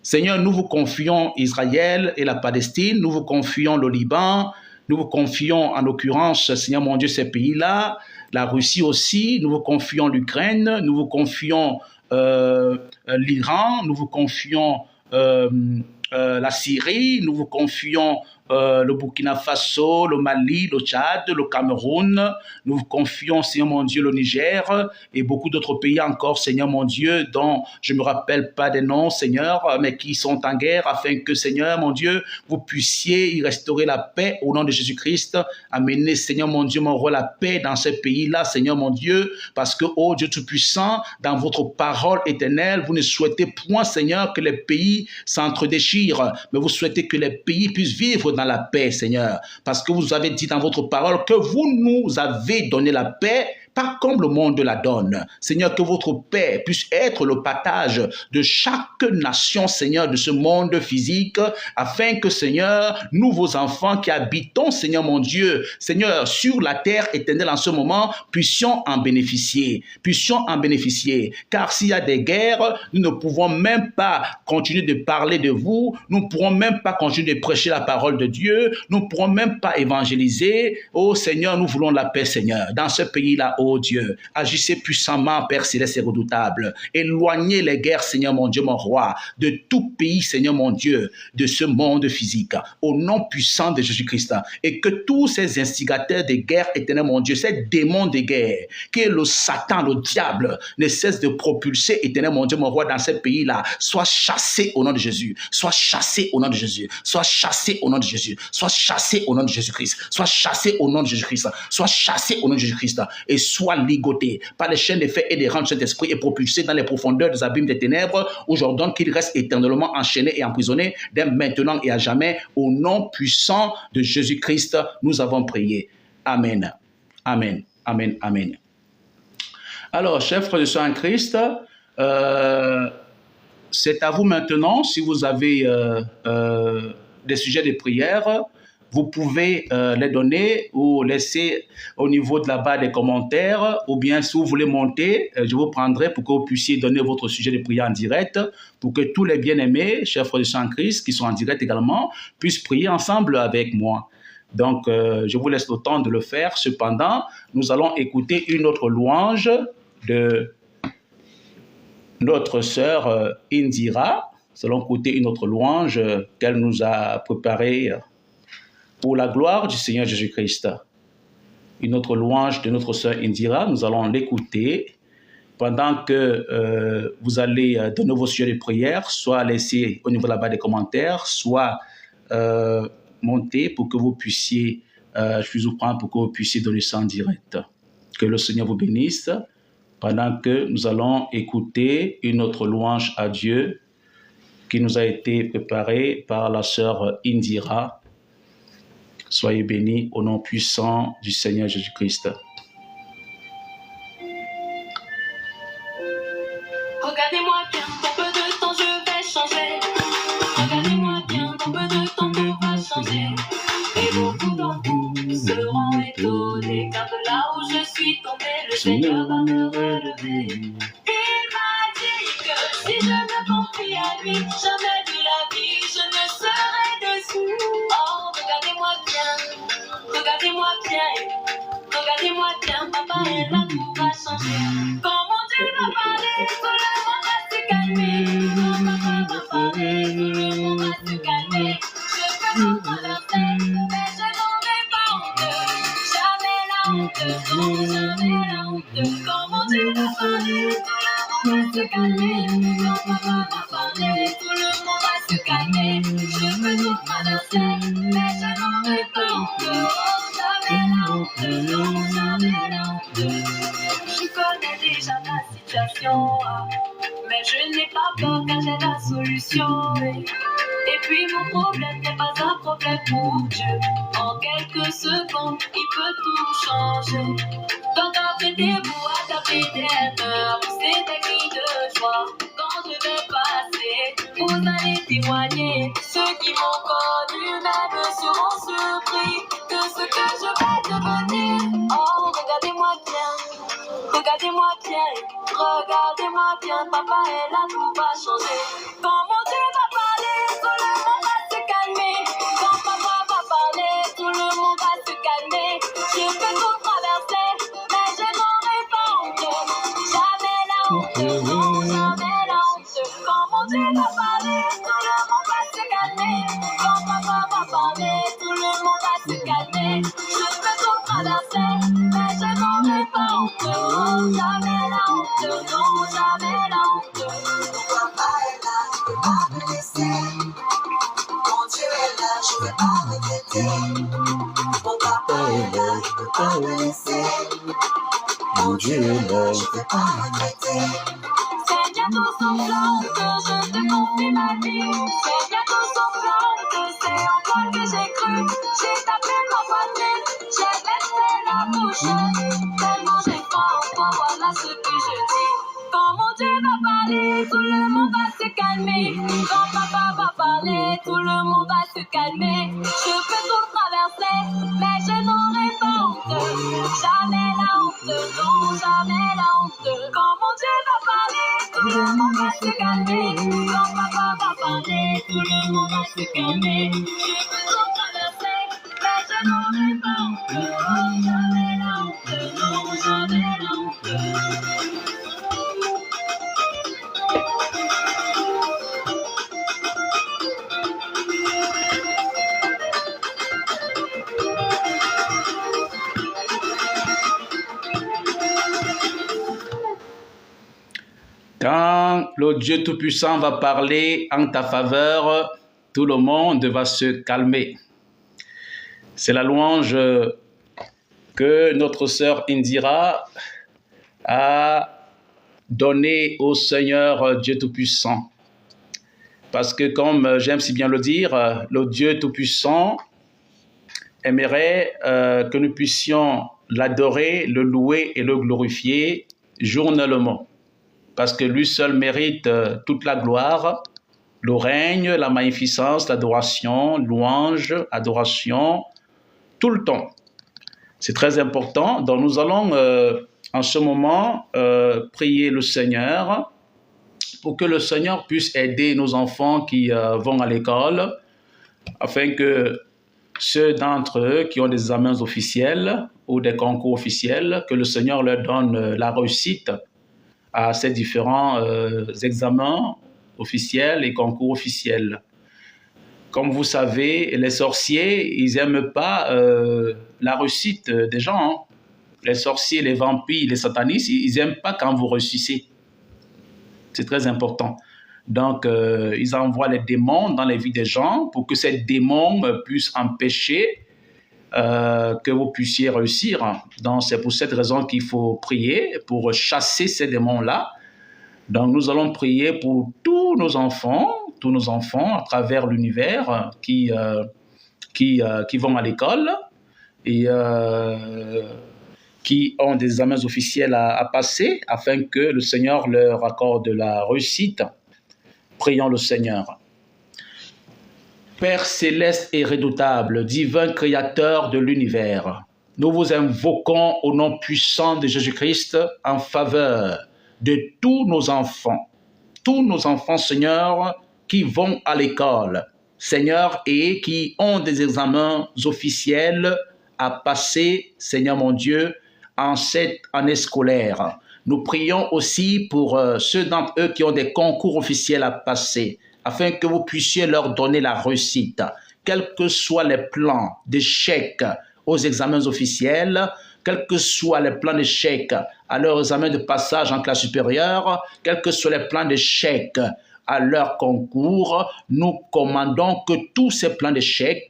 Seigneur, nous vous confions Israël et la Palestine, nous vous confions le Liban, nous vous confions en l'occurrence, Seigneur mon Dieu, ces pays-là, la Russie aussi, nous vous confions l'Ukraine, nous vous confions l'Iran, nous vous confions la Syrie, nous vous confions le Burkina Faso, le Mali, le Tchad, le Cameroun. Nous vous confions, Seigneur mon Dieu, le Niger et beaucoup d'autres pays encore, Seigneur mon Dieu, dont je ne me rappelle pas des noms, Seigneur, mais qui sont en guerre, afin que, Seigneur mon Dieu, vous puissiez y restaurer la paix au nom de Jésus-Christ. Amenez, Seigneur mon Dieu, mon roi, la paix dans ces pays-là, Seigneur mon Dieu, parce que, oh Dieu Tout-Puissant, dans votre parole éternelle, vous ne souhaitez point, Seigneur, que les pays s'entre-déchirent, mais vous souhaitez que les pays puissent vivre dans la paix, Seigneur, parce que vous avez dit dans votre parole que vous nous avez donné la paix, pas comme le monde la donne. Seigneur, que votre paix puisse être le partage de chaque nation, Seigneur, de ce monde physique, afin que, Seigneur, nous, vos enfants qui habitons, Seigneur mon Dieu, Seigneur, sur la terre éternelle en ce moment, puissions en bénéficier. Car s'il y a des guerres, nous ne pouvons même pas continuer de parler de vous, nous ne pourrons même pas continuer de prêcher la parole de Dieu, nous ne pourrons même pas évangéliser. Oh Seigneur, nous voulons la paix, Seigneur, dans ce pays-là. Oh Dieu, agissez puissamment, Père céleste et redoutable. Éloignez les guerres, Seigneur mon Dieu, mon roi, de tout pays, Seigneur mon Dieu, de ce monde physique, au nom puissant de Jésus-Christ. Et que tous ces instigateurs de guerre, éternel mon Dieu, ces démons de guerre, que le Satan, le diable, ne cesse de propulser, éternel mon Dieu, mon roi, dans ces pays-là, soient chassés au nom de Jésus, soient chassés au nom de Jésus, soient chassés au nom de Jésus, soient chassés au nom de Jésus-Christ, soient chassés au nom de Jésus-Christ, soient chassés au nom de Jésus-Christ, et soit ligoté par les chaînes d'effet et des rangs de Saint-Esprit et propulsé dans les profondeurs des abîmes des ténèbres, où j'ordonne qu'il reste éternellement enchaîné et emprisonné dès maintenant et à jamais. Au nom puissant de Jésus-Christ, nous avons prié. Amen. Amen. Amen. Amen. Alors, chers frères et sœurs en Christ, c'est à vous maintenant, si vous avez des sujets de prière, vous pouvez les donner ou laisser au niveau de la barre des commentaires, ou bien si vous voulez monter, je vous prendrai pour que vous puissiez donner votre sujet de prière en direct, pour que tous les bien-aimés, chers frères et sœurs en Christ, qui sont en direct également, puissent prier ensemble avec moi. Donc, je vous laisse le temps de le faire. Cependant, nous allons écouter une autre louange de notre sœur Indira. Nous allons écouter une autre louange qu'elle nous a préparée pour la gloire du Seigneur Jésus-Christ. Une autre louange de notre sœur Indira, nous allons l'écouter pendant que vous allez donner vos sujets de prière, soit laisser au niveau de la barre des commentaires, soit monter pour que vous puissiez, je puisse vous prendre pour que vous puissiez donner ça en direct. Que le Seigneur vous bénisse pendant que nous allons écouter une autre louange à Dieu qui nous a été préparée par la sœur Indira. Soyez bénis au nom puissant du Seigneur Jésus-Christ. Regardez-moi bien, dans peu de temps je vais changer. Regardez-moi bien, dans peu de temps tout va changer. Et beaucoup d'entre vous seront étonnés, car de là où je suis tombé, le Seigneur va me relever. Il m'a dit que si je me confie à lui, jamais de la vie je ne serai déçu. Oh, regardez-moi bien, papa est là, tout va changer. Quand mon Dieu va parler, tout le monde va se calmer. Quand papa va parler, tout le monde va se calmer. Je peux tout traverser, mais je n'aurai pas honte. Jamais la honte, non, jamais la honte. Quand mon Dieu va parler, tout le monde va se calmer. Quand papa va parler, tout le monde va se calmer. Je peux tout traverser, mais je n'aurai pas honte. Je connais déjà la situation, mais je n'ai pas peur car j'ai la solution. Et puis mon problème n'est pas un problème pour Dieu. En quelques secondes, il peut tout changer. Donc apprêtez-vous à taper des peurs, pousser des cris de joie. Quand je vais passer, vous allez témoigner. Ceux qui m'ont connu même seront surpris de ce que je vais devenir. Oh, regardez-moi bien, papa est là, tout va changer. Quand mon Dieu va parler, tout le monde va se calmer. Quand papa va parler, tout le monde va se calmer. Je peux tout traverser, mais je n'aurai pas honte. Jamais la honte, non, jamais la honte. Quand mon Dieu va parler, tout le Mon Dieu ne peut pas m'arrêter. C'est bientôt son plan que je te confie ma vie. C'est bientôt son plan que c'est en toi que j'ai cru. J'ai tapé ma poitrine, j'ai baissé la bouche. Tellement j'ai foi en toi, voilà ce que je dis. Quand mon Dieu va parler, tout le monde va se calmer. Quand papa va parler, tout le monde va se calmer. Je peux tout traverser, mais je n'aurai pas honte. Jamais la honte, non, jamais la honte. Quand mon Dieu va parler, tout le monde va se calmer. Quand papa va parler, tout le monde va se calmer. Je peux tout traverser, mais je n'aurai pas honte. Oh, jamais la honte, non, jamais la honte. Quand le Dieu Tout-Puissant va parler en ta faveur, tout le monde va se calmer. C'est la louange que notre sœur Indira a donnée au Seigneur Dieu Tout-Puissant. Parce que comme j'aime si bien le dire, le Dieu Tout-Puissant aimerait que nous puissions l'adorer, le louer et le glorifier journellement. Parce que lui seul mérite toute la gloire, le règne, la magnificence, l'adoration, louange, adoration, tout le temps. C'est très important. Donc nous allons en ce moment prier le Seigneur pour que le Seigneur puisse aider nos enfants qui vont à l'école, afin que ceux d'entre eux qui ont des examens officiels ou des concours officiels, que le Seigneur leur donne la réussite à ces différents examens officiels et concours officiels. Comme vous savez, les sorciers, ils n'aiment pas la réussite des gens. Hein. Les sorciers, les vampires, les satanistes, ils n'aiment pas quand vous réussissez. C'est très important. Donc, ils envoient les démons dans les vies des gens pour que ces démons puissent empêcher que vous puissiez réussir. Donc, c'est pour cette raison qu'il faut prier pour chasser ces démons-là. Donc, nous allons prier pour tous nos enfants à travers l'univers qui vont à l'école et qui ont des examens officiels à passer afin que le Seigneur leur accorde la réussite. Prions le Seigneur. Père céleste et redoutable, divin créateur de l'univers, nous vous invoquons au nom puissant de Jésus-Christ en faveur de tous nos enfants, Seigneur, qui vont à l'école, Seigneur, et qui ont des examens officiels à passer, Seigneur mon Dieu, en cette année scolaire. Nous prions aussi pour ceux d'entre eux qui ont des concours officiels à passer, afin que vous puissiez leur donner la réussite, quels que soient les plans d'échec aux examens officiels, quels que soient les plans d'échec à leur examen de passage en classe supérieure, quels que soient les plans d'échec à leur concours, nous commandons que tous ces plans d'échec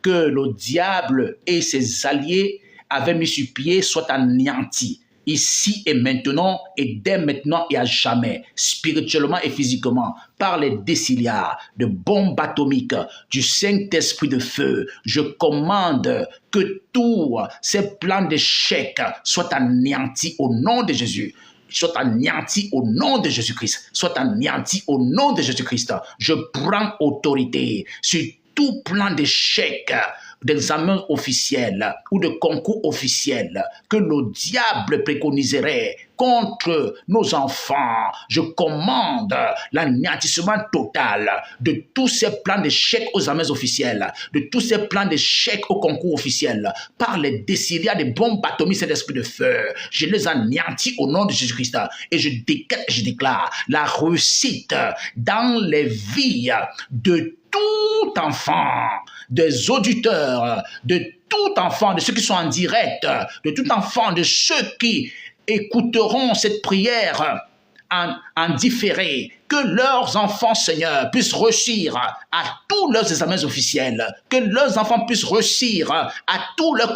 que le diable et ses alliés avaient mis sur pied soient anéantis. Ici et maintenant, et dès maintenant et à jamais, spirituellement et physiquement, par les déciliards de bombes atomiques, du Saint-Esprit de feu, je commande que tous ces plans d'échec soient anéantis au nom de Jésus. Soit anéanti au nom de Jésus-Christ. Soit anéanti au nom de Jésus-Christ. Je prends autorité sur tout plan d'échec, d'examen officiel ou de concours officiel que le diable préconiserait contre nos enfants. Je commande l'anéantissement total de tous ces plans d'échec aux examens officiels, de tous ces plans d'échec au concours officiel, par les déciliards des bombes atomiques et l'esprit de feu. Je les anéantis au nom de Jésus-Christ et je déclare la réussite dans les vies de tout enfant, des auditeurs, de tout enfant, de ceux qui sont en direct, de tout enfant, de ceux qui écouteront cette prière en différé, que leurs enfants, Seigneur, puissent réussir à tous leurs examens officiels, que leurs enfants puissent réussir à tous leurs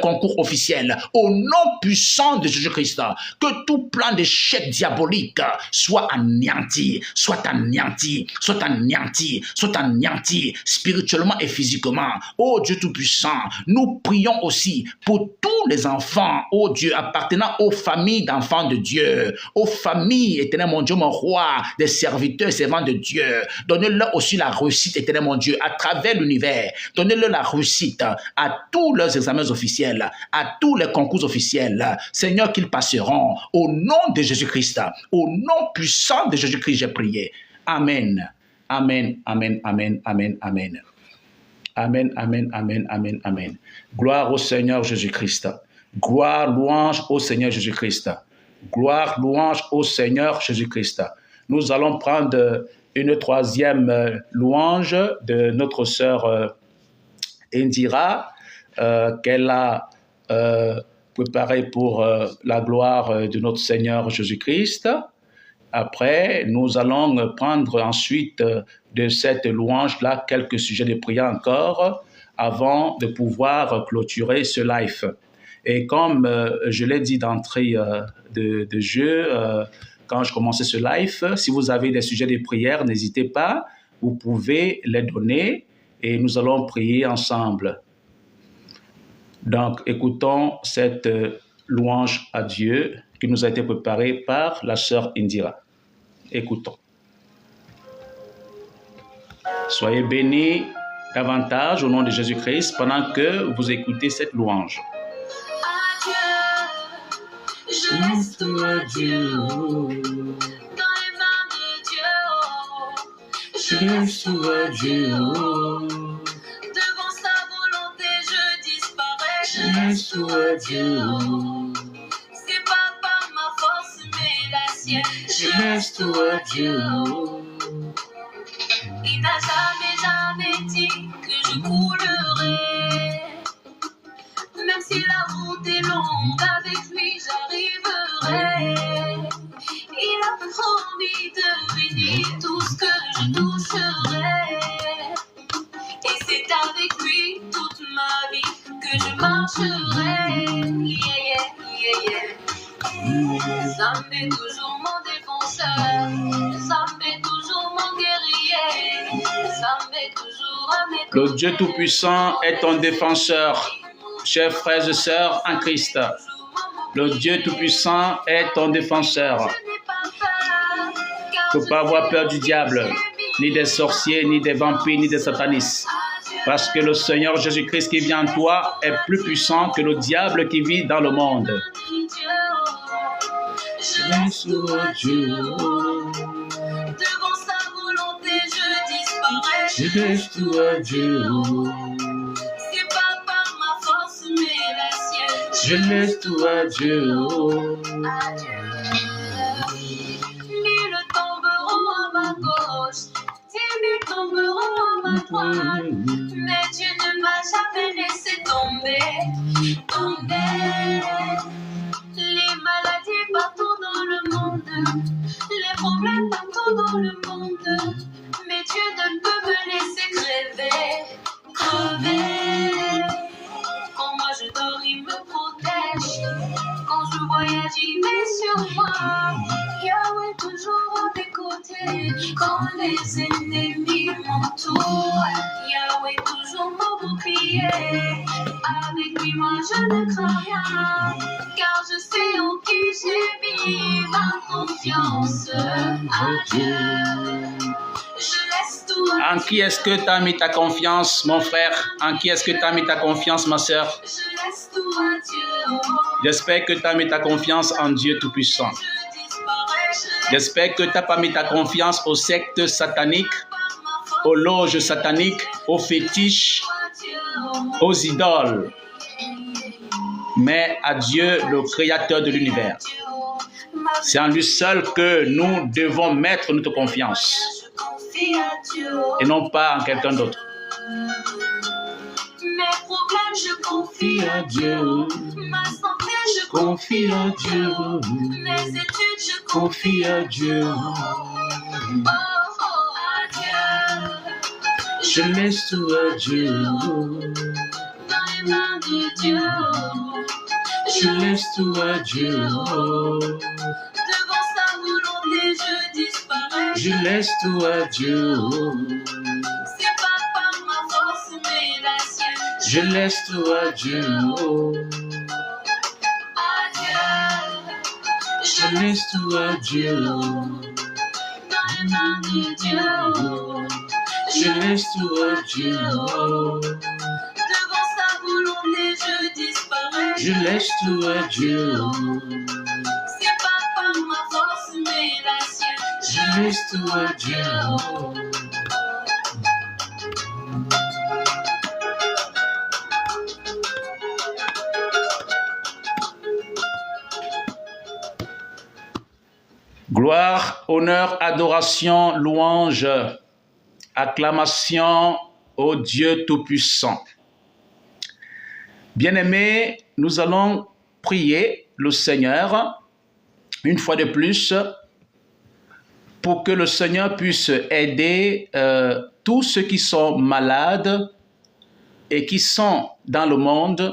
concours officiels, au nom puissant de Jésus-Christ, que tout plan d'échec diabolique soit anéanti, soit anéanti, soit anéanti, soit anéanti, spirituellement et physiquement. Oh Dieu Tout-Puissant, nous prions aussi pour tous les enfants, oh Dieu, appartenant aux familles d'enfants de Dieu, aux familles, éternel mon Dieu, mon roi, des serviteurs et servants de Dieu. Donnez-leur aussi la réussite, éternel mon Dieu, à travers l'univers. Donnez-leur la réussite à tous leurs examens officiels, à tous les concours officiels. Seigneur, qu'ils passeront. Au nom de Jésus-Christ, au nom puissant de Jésus-Christ, j'ai prié. Amen. Amen, amen, amen, amen, amen. Amen, amen, amen, amen, amen. Gloire au Seigneur Jésus-Christ. Gloire, louange au Seigneur Jésus-Christ. Gloire, louange au Seigneur Jésus-Christ. Nous allons prendre une troisième louange de notre sœur Indira, qu'elle a préparée pour la gloire de notre Seigneur Jésus-Christ. Après, nous allons prendre ensuite de cette louange-là quelques sujets de prière encore avant de pouvoir clôturer ce live. Et comme je l'ai dit d'entrée de jeu, quand je commençais ce live, si vous avez des sujets de prière, n'hésitez pas, vous pouvez les donner et nous allons prier ensemble. Donc, écoutons cette louange à Dieu qui nous a été préparée par la sœur Indira. Écoutons. Soyez bénis davantage au nom de Jésus-Christ pendant que vous écoutez cette louange. Je laisse tout à Dieu, dans les mains de Dieu. Je laisse tout à Dieu, devant sa volonté je disparais. Je laisse tout à Dieu, c'est pas par ma force mais la sienne. Je laisse tout à Dieu. Il n'a jamais dit que je coulerais. Même si la route est longue, avec lui j'arriverai. Il a promis de bénir tout ce que je toucherai. Et c'est avec lui toute ma vie que je marcherai. Yeah, yeah, yeah. Zambe toujours mon défenseur, Zambe toujours mon guerrier, Zambe toujours à mes côtés. Le Dieu Tout-Puissant est ton défenseur. Chers frères et sœurs en Christ, le Dieu Tout-Puissant est ton défenseur. Il ne faut pas avoir peur du diable, ni des sorciers, ni des vampires, ni des satanistes. Parce que le Seigneur Jésus-Christ qui vit en toi est plus puissant que le diable qui vit dans le monde. Je laisse tout à Dieu. Devant sa volonté je disparais. Je laisse tout à Dieu. Je laisse tout à Dieu. Mille tomberont à ma gauche, 10 000 tomberont à ma droite, mais Dieu ne m'a jamais laissé tomber. Les maladies partout dans le monde, les problèmes partout dans le monde, mais Dieu ne peut me laisser crever. Quand moi je dors, il me protège. Quand je voyage, il est sur moi. Yahweh toujours à mes côtés. Quand les ennemis m'entourent, Yahweh toujours mon bouclier. Avec lui, moi je ne crains rien. Car je sais en qui j'ai mis ma confiance. Adieu. En qui est-ce que tu as mis ta confiance, mon frère? En qui est-ce que tu as mis ta confiance, ma sœur? J'espère que tu as mis ta confiance en Dieu Tout-Puissant. J'espère que tu n'as pas mis ta confiance aux sectes sataniques, aux loges sataniques, aux fétiches, aux idoles, mais à Dieu, le Créateur de l'univers. C'est en lui seul que nous devons mettre notre confiance et non pas en quelqu'un d'autre. Mes problèmes, je confie à Dieu. Ma santé, je confie à Dieu. Mes études, je confie à Dieu. adieu. Je laisse tout à Dieu. Dans les mains de Dieu. Je laisse tout à Dieu. Devant sa volonté, je disparais. Je laisse tout à Dieu. C'est pas par ma force, mais la sienne. Je laisse tout à Dieu. Adieu. Je laisse tout à Dieu. Dans les mains de Dieu. Je laisse tout à Dieu. Devant sa volonté, je disparais. Je laisse tout à Dieu. C'est pas par ma force, mais la sienne. Je laisse tout à Dieu. Gloire, honneur, adoration, louange, acclamation au Dieu Tout-Puissant. Bien-aimés, nous allons prier le Seigneur une fois de plus pour que le Seigneur puisse aider tous ceux qui sont malades et qui sont dans le monde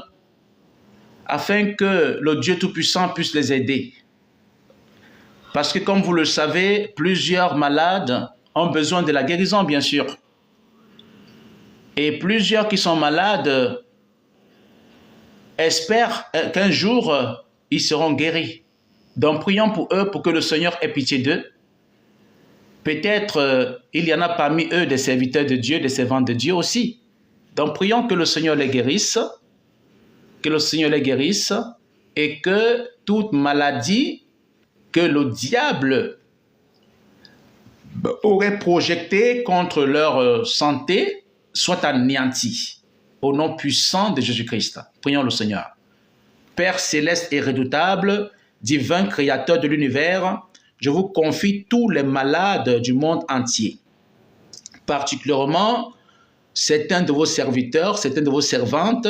afin que le Dieu Tout-Puissant puisse les aider. Parce que comme vous le savez, plusieurs malades ont besoin de la guérison, bien sûr. Et plusieurs qui sont malades espèrent qu'un jour, ils seront guéris. Donc prions pour eux, pour que le Seigneur ait pitié d'eux. Peut-être il y en a parmi eux des serviteurs de Dieu, des servantes de Dieu aussi. Donc prions que le Seigneur les guérisse, que le Seigneur les guérisse et que toute maladie que le diable aurait projeté contre leur santé soit anéanti au nom puissant de Jésus-Christ. Prions le Seigneur. Père céleste et redoutable, divin créateur de l'univers, je vous confie tous les malades du monde entier. Particulièrement, certains de vos serviteurs, certains de vos servantes,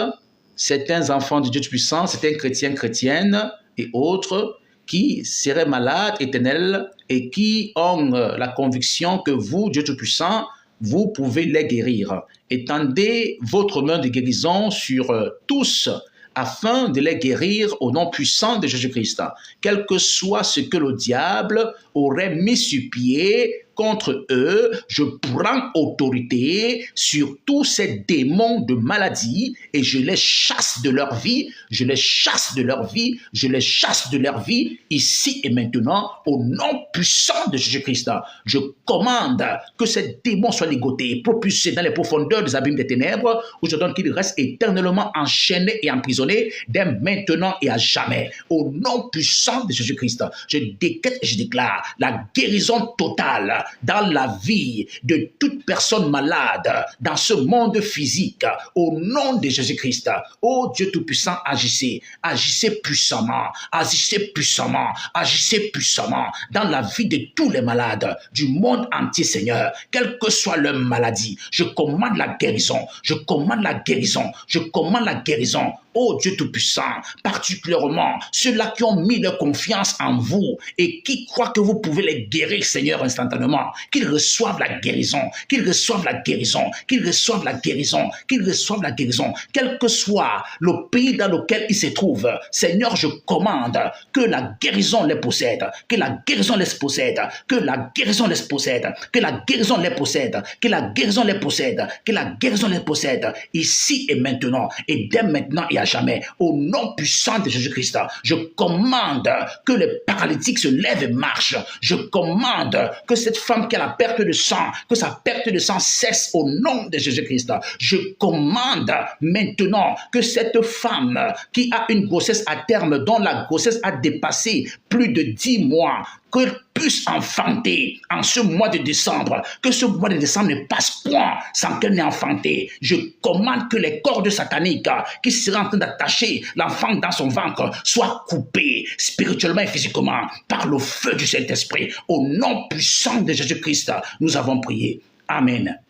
certains enfants de Dieu puissant, certains chrétiens, chrétiennes et autres, qui seraient malades, éternels, et qui ont la conviction que vous, Dieu Tout-Puissant, vous pouvez les guérir. Étendez votre main de guérison sur tous, afin de les guérir au nom puissant de Jésus-Christ. Quel que soit ce que le diable aurait mis sur pied contre eux, je prends autorité sur tous ces démons de maladie et je les chasse de leur vie, je les chasse de leur vie, je les chasse de leur vie, ici et maintenant, au nom puissant de Jésus-Christ. Je commande que ces démons soient ligotés, propulsés dans les profondeurs des abîmes des ténèbres, où je donne qu'ils restent éternellement enchaînés et emprisonnés, dès maintenant et à jamais. Au nom puissant de Jésus-Christ, je décrète et je déclare la guérison totale dans la vie de toute personne malade dans ce monde physique au nom de Jésus-Christ. Ô Dieu Tout-Puissant, agissez, agissez puissamment, agissez puissamment, agissez puissamment dans la vie de tous les malades du monde entier, Seigneur, quelle que soit leur maladie. Je commande la guérison, je commande la guérison, je commande la guérison. Ô Dieu Tout-Puissant, particulièrement ceux-là qui ont mis leur confiance en vous et qui croient que vous pouvez les guérir, Seigneur, instantanément, qu'ils reçoivent la guérison, qu'ils reçoivent la guérison, qu'ils reçoivent la guérison, qu'ils reçoivent la guérison, quel que soit le pays dans lequel ils se trouvent. Seigneur, je commande que la guérison les possède, que la guérison les possède, que la guérison les possède, que la guérison les possède, que la guérison les possède, que la guérison les possède, ici et maintenant, et dès maintenant et à jamais. Au nom puissant de Jésus-Christ, je commande que les paralytiques se lèvent et marchent. Je commande que cette femme qui a la perte de sang, que sa perte de sang cesse au nom de Jésus-Christ. Je commande maintenant que cette femme qui a une grossesse à terme, dont la grossesse a dépassé plus de 10 mois, qu'elle puisse enfanter en ce mois de décembre, que ce mois de décembre ne passe point sans qu'elle n'ait enfanté. Je commande que les cordes sataniques qui seraient en train d'attacher l'enfant dans son ventre soient coupés spirituellement et physiquement par le feu du Saint-Esprit. Au nom puissant de Jésus-Christ, nous avons prié. Amen.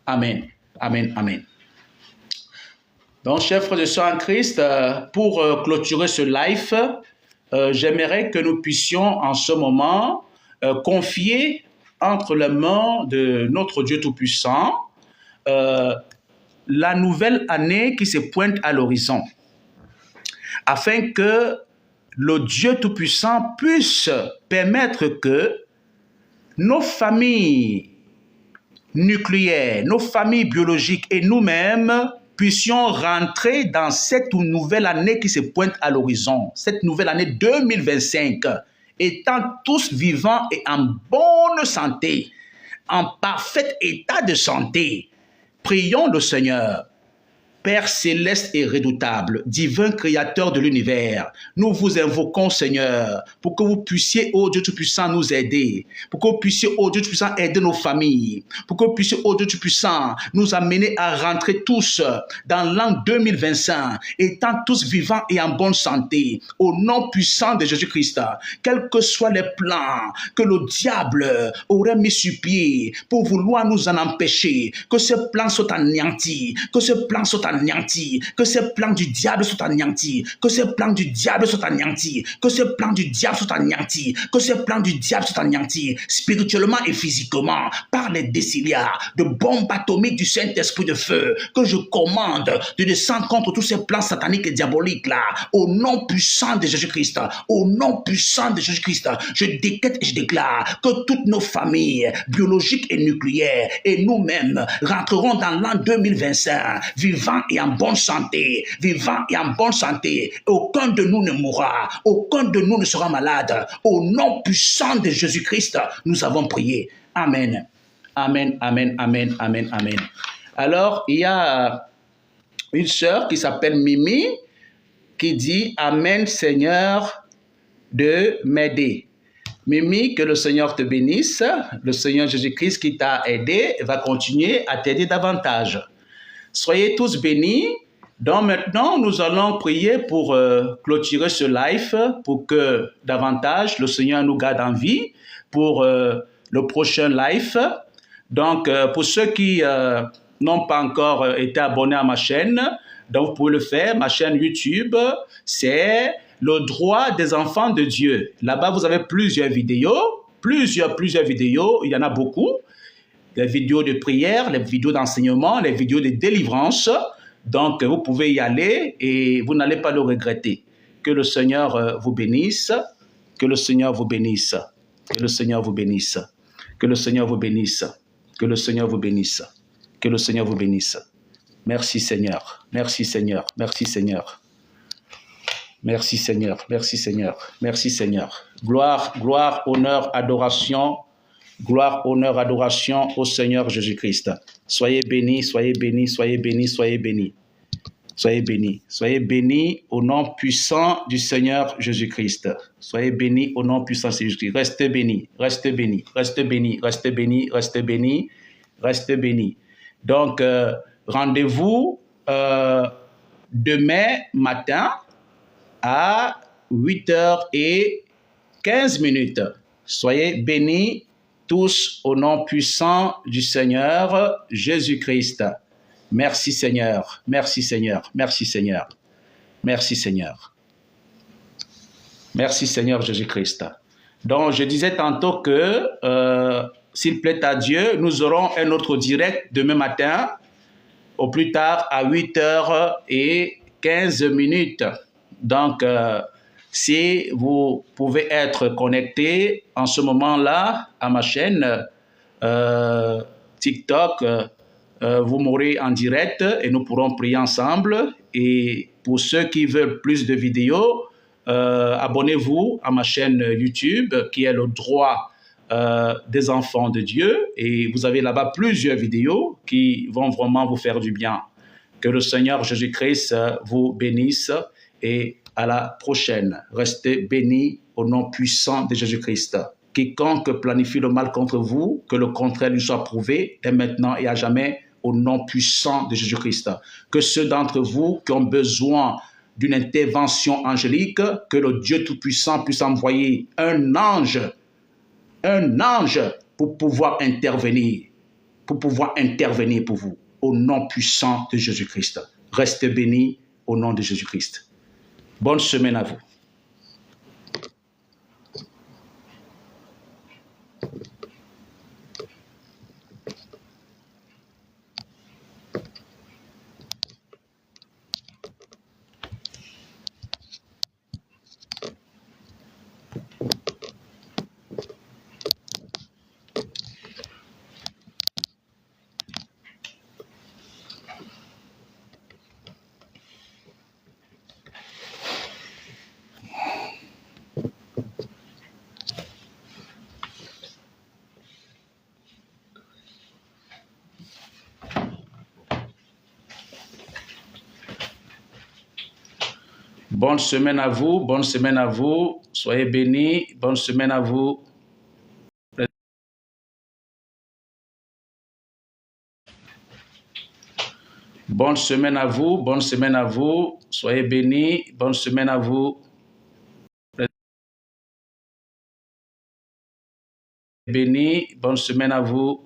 Amen. Amen. Amen. Donc, chers frères et sœurs en Christ, pour clôturer ce live, j'aimerais que nous puissions en ce moment confier entre les mains de notre Dieu Tout-Puissant la nouvelle année qui se pointe à l'horizon, afin que le Dieu Tout-Puissant puisse permettre que nos familles nucléaires, nos familles biologiques et nous-mêmes puissions rentrer dans cette nouvelle année qui se pointe à l'horizon, cette nouvelle année 2025, étant tous vivants et en bonne santé, en parfait état de santé. Prions le Seigneur. Père céleste et redoutable, divin créateur de l'univers, nous vous invoquons, Seigneur, pour que vous puissiez, ô Dieu Tout-Puissant, nous aider, pour que vous puissiez, ô Dieu Tout-Puissant, aider nos familles, pour que vous puissiez, ô Dieu Tout-Puissant, nous amener à rentrer tous dans l'an 2025, étant tous vivants et en bonne santé, au nom puissant de Jésus-Christ, quels que soient les plans que le diable aurait mis sur pied pour vouloir nous en empêcher, que ce plan soit anéanti, que ce plan soit anéanti, que ce plan du diable soit anéanti, que ce plan du diable soit anéanti, que ce plan du diable soit anéanti, que ce plan du diable soit anéanti, spirituellement et physiquement, par les déciliats de bombes atomiques du Saint-Esprit de feu, que je commande de descendre contre tous ces plans sataniques et diaboliques là, au nom puissant de Jésus-Christ, au nom puissant de Jésus-Christ, je décrète et je déclare que toutes nos familles biologiques et nucléaires et nous-mêmes rentrerons dans l'an 2025, vivants et en bonne santé, vivants et en bonne santé. Aucun de nous ne mourra, aucun de nous ne sera malade. Au nom puissant de Jésus-Christ, nous avons prié. Amen. Amen, amen, amen, amen, amen. Alors, il y a une sœur qui s'appelle Mimi qui dit « Amen, Seigneur, de m'aider ». Mimi, que le Seigneur te bénisse. Le Seigneur Jésus-Christ qui t'a aidé va continuer à t'aider davantage. Soyez tous bénis. Donc maintenant, nous allons prier pour clôturer ce live, pour que davantage le Seigneur nous garde en vie pour le prochain live. Donc, pour ceux qui n'ont pas encore été abonnés à ma chaîne, donc vous pouvez le faire. Ma chaîne YouTube, c'est le droit des enfants de Dieu. Là-bas, vous avez plusieurs vidéos, plusieurs vidéos, il y en a beaucoup. Les vidéos de prière, les vidéos d'enseignement, les vidéos de délivrance. Donc, vous pouvez y aller et vous n'allez pas le regretter. Que le Seigneur vous bénisse, que le Seigneur vous bénisse, que le Seigneur vous bénisse, que le Seigneur vous bénisse, que le Seigneur vous bénisse, que le Seigneur vous bénisse. Merci Seigneur, merci Seigneur, merci Seigneur. Merci Seigneur, merci Seigneur, merci Seigneur. Gloire, gloire, honneur, adoration. Gloire, honneur, adoration au Seigneur Jésus-Christ. Soyez bénis, soyez bénis, soyez bénis, soyez bénis. Soyez bénis. Soyez bénis au nom puissant du Seigneur Jésus-Christ. Soyez bénis au nom puissant de Jésus-Christ. Restez bénis, restez bénis, restez bénis, restez bénis, restez bénis, restez bénis. Donc, rendez-vous demain matin à 8h15. Soyez bénis tous au nom puissant du Seigneur Jésus-Christ. Merci Seigneur, merci Seigneur, merci Seigneur, merci Seigneur. Merci Seigneur Jésus-Christ. Donc je disais tantôt que s'il plaît à Dieu, nous aurons un autre direct demain matin, au plus tard à 8h15. Donc si vous pouvez être connecté en ce moment-là à ma chaîne TikTok, vous m'aurez en direct et nous pourrons prier ensemble. Et pour ceux qui veulent plus de vidéos, abonnez-vous à ma chaîne YouTube qui est le droit des enfants de Dieu. Et vous avez là-bas plusieurs vidéos qui vont vraiment vous faire du bien. Que le Seigneur Jésus-Christ vous bénisse et à la prochaine. Restez bénis au nom puissant de Jésus-Christ. Quiconque planifie le mal contre vous, que le contraire lui soit prouvé dès maintenant et à jamais au nom puissant de Jésus-Christ. Que ceux d'entre vous qui ont besoin d'une intervention angélique, que le Dieu Tout-Puissant puisse envoyer un ange pour pouvoir intervenir pour vous au nom puissant de Jésus-Christ. Restez bénis au nom de Jésus-Christ. Bonne semaine à vous. Bonne semaine à vous, bonne semaine à vous. Soyez bénis, bonne semaine à vous. Bonne semaine à vous, bonne semaine à vous. Soyez bénis, bonne semaine à vous. Bénis, bonne semaine à vous.